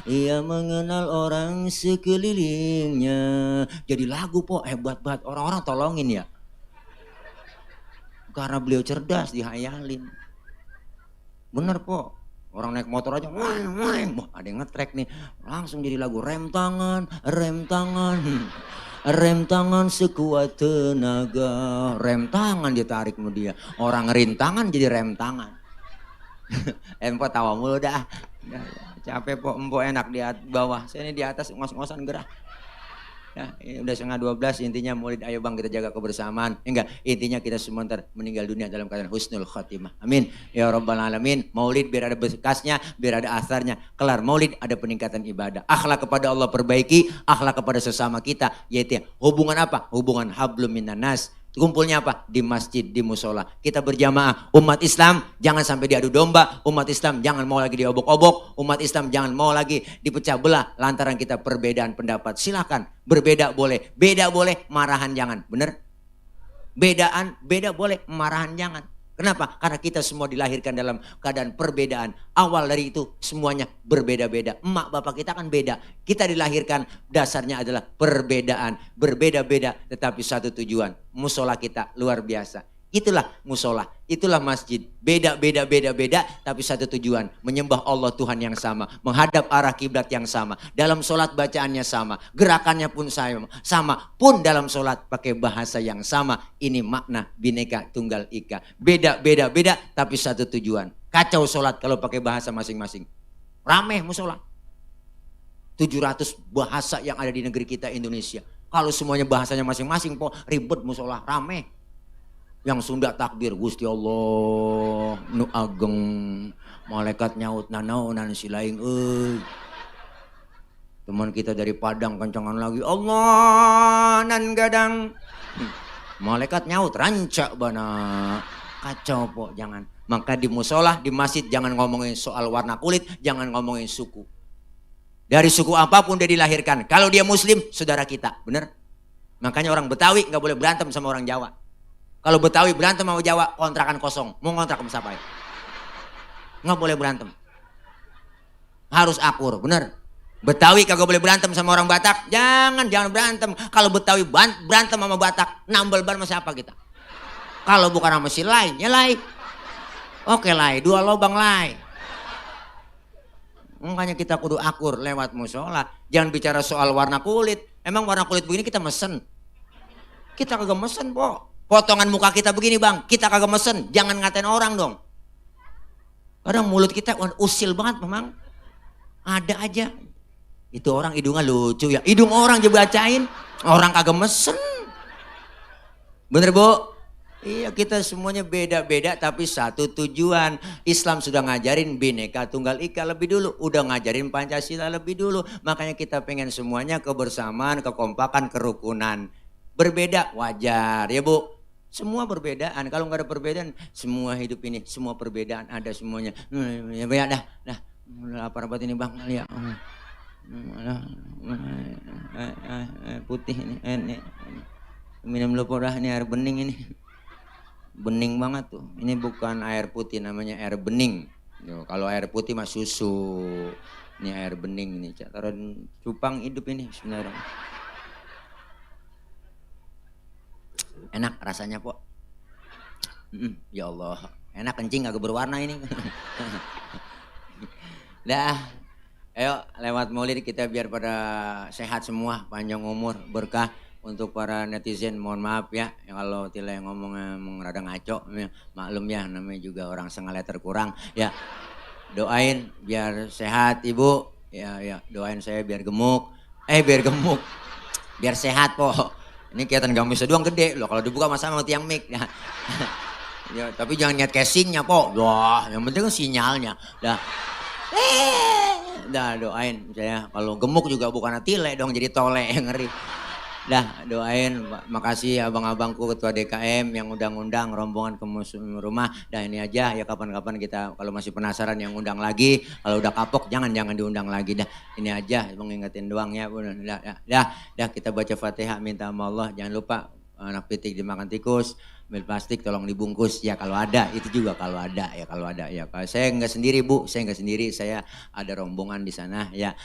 Ia mengenal orang sekelilingnya. Jadi lagu Pok, hebat banget. Orang-orang tolongin ya. Karena beliau cerdas, dihayalin. Bener Pok. Orang naik motor aja, wah, ada yang ngetrek nih. Langsung jadi lagu, rem tangan, rem tangan. Rem tangan sekuat tenaga, rem tangan ditarik sama dia. Orang rintangan jadi rem tangan. Empok tawa mulu dah. Capek Pok, empok enak di bawah. Saya ini di atas ngos-ngosan gerah. Ya, ini udah 11:30 intinya Maulid, ayo Bang kita jaga kebersamaan. Enggak, intinya kita semua ntar meninggal dunia dalam keadaan husnul khotimah. Amin. Ya Rabbal Alamin. Maulid biar ada bekasnya, biar ada asarnya. Kelar Maulid ada peningkatan ibadah. Akhlak kepada Allah perbaiki, akhlak kepada sesama kita. Yaitu hubungan apa? Hubungan hablum minan nas. Kumpulnya apa? Di masjid, di musola. Kita berjamaah. Umat Islam jangan sampai diadu domba. Umat Islam jangan mau lagi diobok-obok. Umat Islam jangan mau lagi dipecah belah lantaran kita perbedaan pendapat. Silakan berbeda boleh, beda boleh, marahan jangan. Bener? Beda boleh, marahan jangan. Kenapa? Karena kita semua dilahirkan dalam keadaan perbedaan. Awal dari itu semuanya berbeda-beda. Emak bapak kita kan beda. Kita dilahirkan dasarnya adalah perbedaan. Berbeda-beda tetapi satu tujuan. Musola kita luar biasa. Itulah musola, itulah masjid. Beda tapi satu tujuan. Menyembah Allah Tuhan yang sama. Menghadap arah kiblat yang sama. Dalam sholat bacaannya sama. Gerakannya pun sama. Pun dalam sholat pakai bahasa yang sama. Ini makna Bhinneka Tunggal Ika. Beda tapi satu tujuan. Kacau sholat kalau pakai bahasa masing-masing. Rame musola. 700 bahasa yang ada di negeri kita Indonesia. Kalau semuanya bahasanya masing-masing, ribet musola, rame. Yang Sunda takbir Gusti Allah nu ageng, malaikat nyaut nanaunan silaing teman kita dari Padang kencangan lagi Allah nan gadang, malaikat nyaut rancak bana, kacau Pok. Jangan. Maka di musola, di masjid jangan ngomongin soal warna kulit, jangan ngomongin suku. Dari suku apapun dia dilahirkan, kalau dia muslim saudara kita, bener? Makanya orang Betawi nggak boleh berantem sama orang Jawa. Kalau Betawi berantem sama Jawa, kontrakan kosong. Mau ngontrak sama siapa ya? Nggak boleh berantem. Harus akur, bener. Betawi kagak boleh berantem sama orang Batak. Jangan berantem. Kalau Betawi berantem sama Batak, nambel ban sama siapa kita? Kalau bukan sama si Lai, ya Lai. Oke Lai, 2 lobang Lai. Makanya kita kudu akur lewat musola. Jangan bicara soal warna kulit. Emang warna kulit begini kita mesen. Kita kagak mesen, po. Potongan muka kita begini, Bang. Kita kagak mesen. Jangan ngatain orang dong. Kadang mulut kita usil banget memang. Ada aja. Itu orang hidungnya lucu ya. Hidung orang aja bacain. Orang kagak mesen. Bener, Bu? Iya, kita semuanya beda-beda tapi satu tujuan. Islam sudah ngajarin Bhinneka Tunggal Ika lebih dulu. Udah ngajarin Pancasila lebih dulu. Makanya kita pengen semuanya kebersamaan, kekompakan, kerukunan. Berbeda wajar ya, Bu. Semua perbedaan. Kalau nggak ada perbedaan, semua hidup ini, semua perbedaan ada semuanya. Ya dah. Lapar banget ini, Bang. Ya. Putih ini. Minum dulu dah, ini air bening ini. Bening banget tuh. Ini bukan air putih, namanya air bening. Kalau air putih mah susu. Ini air bening ini. Taruh cupang hidup ini sebenarnya. Enak rasanya, Po. Ya Allah, enak kencing agak berwarna ini. Dah, ayo lewat Maulid kita biar pada sehat semua, panjang umur, berkah. Untuk para netizen mohon maaf ya, kalau Tile ngomongnya rada ngaco, maklum ya, namanya juga orang setengah liter kurang ya. Doain biar sehat Ibu, ya doain saya biar gemuk, biar sehat, Po. Ini kelihatan gamisnya doang gede loh, kalau dibuka masa mau tiang mic ya. Ya, tapi jangan lihat casingnya, Po. Wah, yang penting kan sinyalnya. Dah doain saya, kalau gemuk juga bukan Tile dong, jadi tole yang ngeri. Dah doain, makasih abang-abangku ketua DKM yang undang-undang rombongan ke rumah. Dah ini aja ya, kapan-kapan kita kalau masih penasaran yang undang lagi. Kalau udah kapok jangan diundang lagi. Dah ini aja mengingetin doang ya. Dah kita baca Fatihah minta sama Allah. Jangan lupa anak pitik dimakan tikus, mil plastik tolong dibungkus ya kalau ada. Itu juga kalau ada ya. Kalau saya nggak sendiri, Bu, saya ada rombongan di sana ya.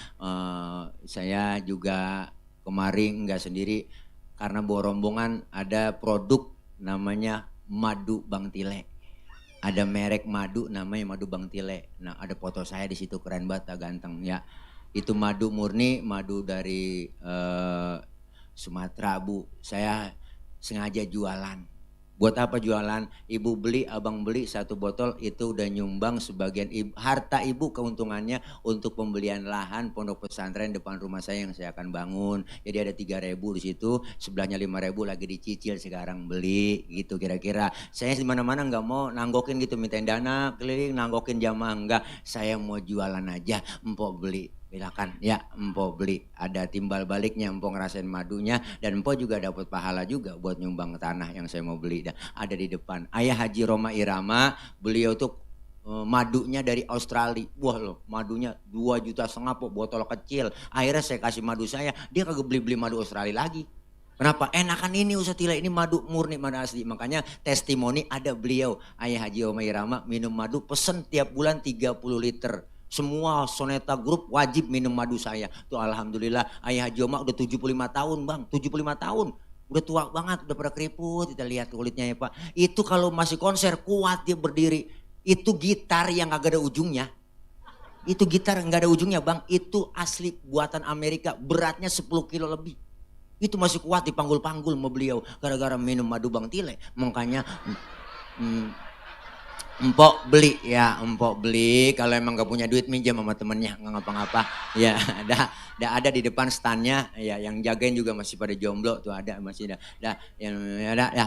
Saya juga kemarin nggak sendiri karena bawa rombongan, ada produk namanya madu Bang Tile. Ada merek madu namanya madu Bang Tile. Nah, ada foto saya di situ, keren banget, ganteng ya. Itu madu murni, madu dari Sumatera, Bu. Saya sengaja jualan. Buat apa jualan? Ibu beli, abang beli 1 botol itu udah nyumbang sebagian harta ibu keuntungannya untuk pembelian lahan pondok pesantren depan rumah saya yang saya akan bangun. Jadi ada 3.000 di situ, sebelahnya 5.000 lagi dicicil sekarang beli gitu kira-kira. Saya di mana-mana nggak mau nanggokin gitu, mintain dana keliling nanggokin jamaah, enggak. Saya mau jualan aja, empok beli. Silakan ya, empok beli, ada timbal baliknya, empok ngerasain madunya dan empok juga dapat pahala juga buat nyumbang tanah yang saya mau beli. Dan ada di depan Ayah Haji Roma Irama, beliau tuh madunya dari Australia. Wah loh, madunya 2,5 juta po, botol kecil. Akhirnya saya kasih madu saya, dia kagak beli madu Australia lagi. Kenapa? Enakan ini Ustaz Tile, ini madu murni, madu asli. Makanya testimoni ada beliau, Ayah Haji Roma Irama, minum madu pesen tiap bulan 30 liter. Semua Soneta Group wajib minum madu saya. Tuh alhamdulillah Ayah Haji Oma udah 75 tahun, Bang. 75 tahun. Udah tua banget, udah pada keriput. Kita lihat kulitnya ya, Pak. Itu kalau masih konser kuat dia berdiri. Itu gitar yang gak ada ujungnya. Itu gitar gak ada ujungnya, Bang. Itu asli buatan Amerika. Beratnya 10 kilo lebih. Itu masih kuat dipanggul-panggul sama beliau. Gara-gara minum madu Bang Tile. Makanya empok beli ya, empok beli. Kalau emang gak punya duit minjem sama temennya, nggak ngapa-ngapa. Ya, ada di depan standnya. Ya, yang jagain juga masih pada jomblo tuh ada masih ada.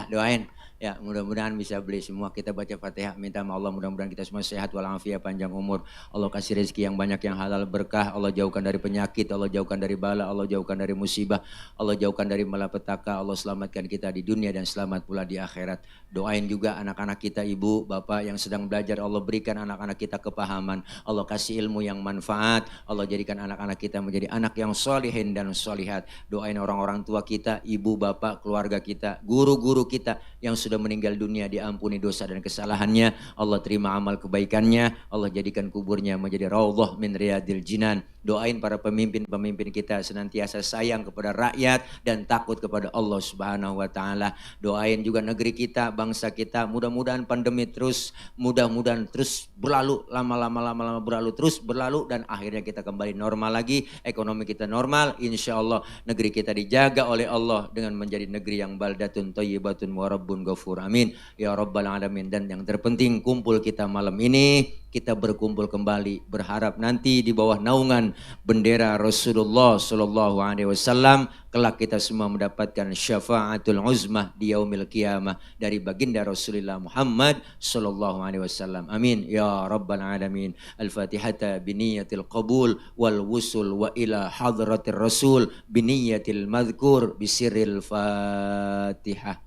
Doain. Ya, mudah-mudahan bisa beli semua. Kita baca Fatihah, minta sama Allah mudah-mudahan kita semua sehat walafiat, panjang umur. Allah kasih rezeki yang banyak, yang halal, berkah. Allah jauhkan dari penyakit, Allah jauhkan dari bala, Allah jauhkan dari musibah, Allah jauhkan dari malapetaka. Allah selamatkan kita di dunia dan selamat pula di akhirat. Doain juga anak-anak kita, ibu, bapak yang sedang belajar. Allah berikan anak-anak kita kepahaman. Allah kasih ilmu yang manfaat. Allah jadikan anak-anak kita menjadi anak yang solihin dan solihat. Doain orang-orang tua kita, ibu, bapak, keluarga kita, guru-guru kita yang sudah meninggal dunia, diampuni dosa dan kesalahannya. Allah terima amal kebaikannya. Allah jadikan kuburnya menjadi raudhah min riyadil jinan. Doain para pemimpin-pemimpin kita senantiasa sayang kepada rakyat dan takut kepada Allah Subhanahu wa taala. Doain juga negeri kita, bangsa kita, mudah-mudahan pandemi terus mudah-mudahan terus berlalu, lama-lama berlalu, terus berlalu, dan akhirnya kita kembali normal lagi, ekonomi kita normal, insya Allah negeri kita dijaga oleh Allah dengan menjadi negeri yang baldatun thayyibatun wa rabbun ghafur, amin ya rabbal alamin. Dan yang terpenting kumpul kita malam ini, kita berkumpul kembali berharap nanti di bawah naungan bendera Rasulullah Sallallahu Alaihi Wasallam kelak kita semua mendapatkan syafaatul uzmah di yaumil qiyamah dari baginda Rasulullah Muhammad Sallallahu Alaihi Wasallam, amin ya rabbal alamin. Al-Fatihata biniyatil qabul wal wusul wa ila hadratir rasul biniyatil madhkur bisirril Fatihah.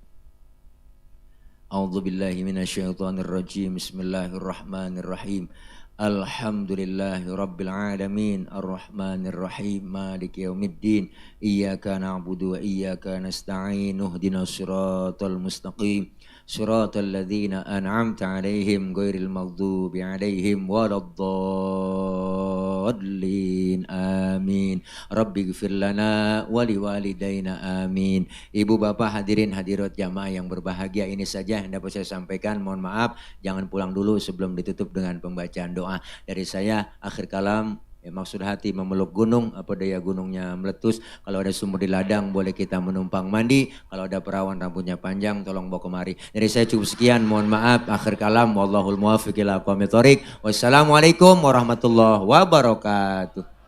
A'udzu billahi minasyaitonir rajim. Bismillahirrahmanirrahim. Alhamdulillahi rabbil alamin arrahmanir rahim maliki yaumiddin iyyaka na'budu wa iyyaka nasta'in ihdinas siratal mustaqim siratal ladzina an'amta 'alaihim ghairil maghdubi 'alaihim waladdallin amin. Rabbighfir lana wa liwalidayna amin. Ibu bapak hadirin hadirat jamaah yang berbahagia, ini saja yang dapat saya sampaikan. Mohon maaf, jangan pulang dulu sebelum ditutup dengan pembacaan doa dari saya. Akhir kalam, maksud hati memeluk gunung, apa daya gunungnya meletus. Kalau ada sumur di ladang boleh kita menumpang mandi. Kalau ada perawan rambutnya panjang tolong bawa kemari. Dari saya cukup sekian, mohon maaf. Akhir kalam, wallahul muwaffiq ila aqwamit thoriq. Wassalamualaikum warahmatullahi wabarakatuh.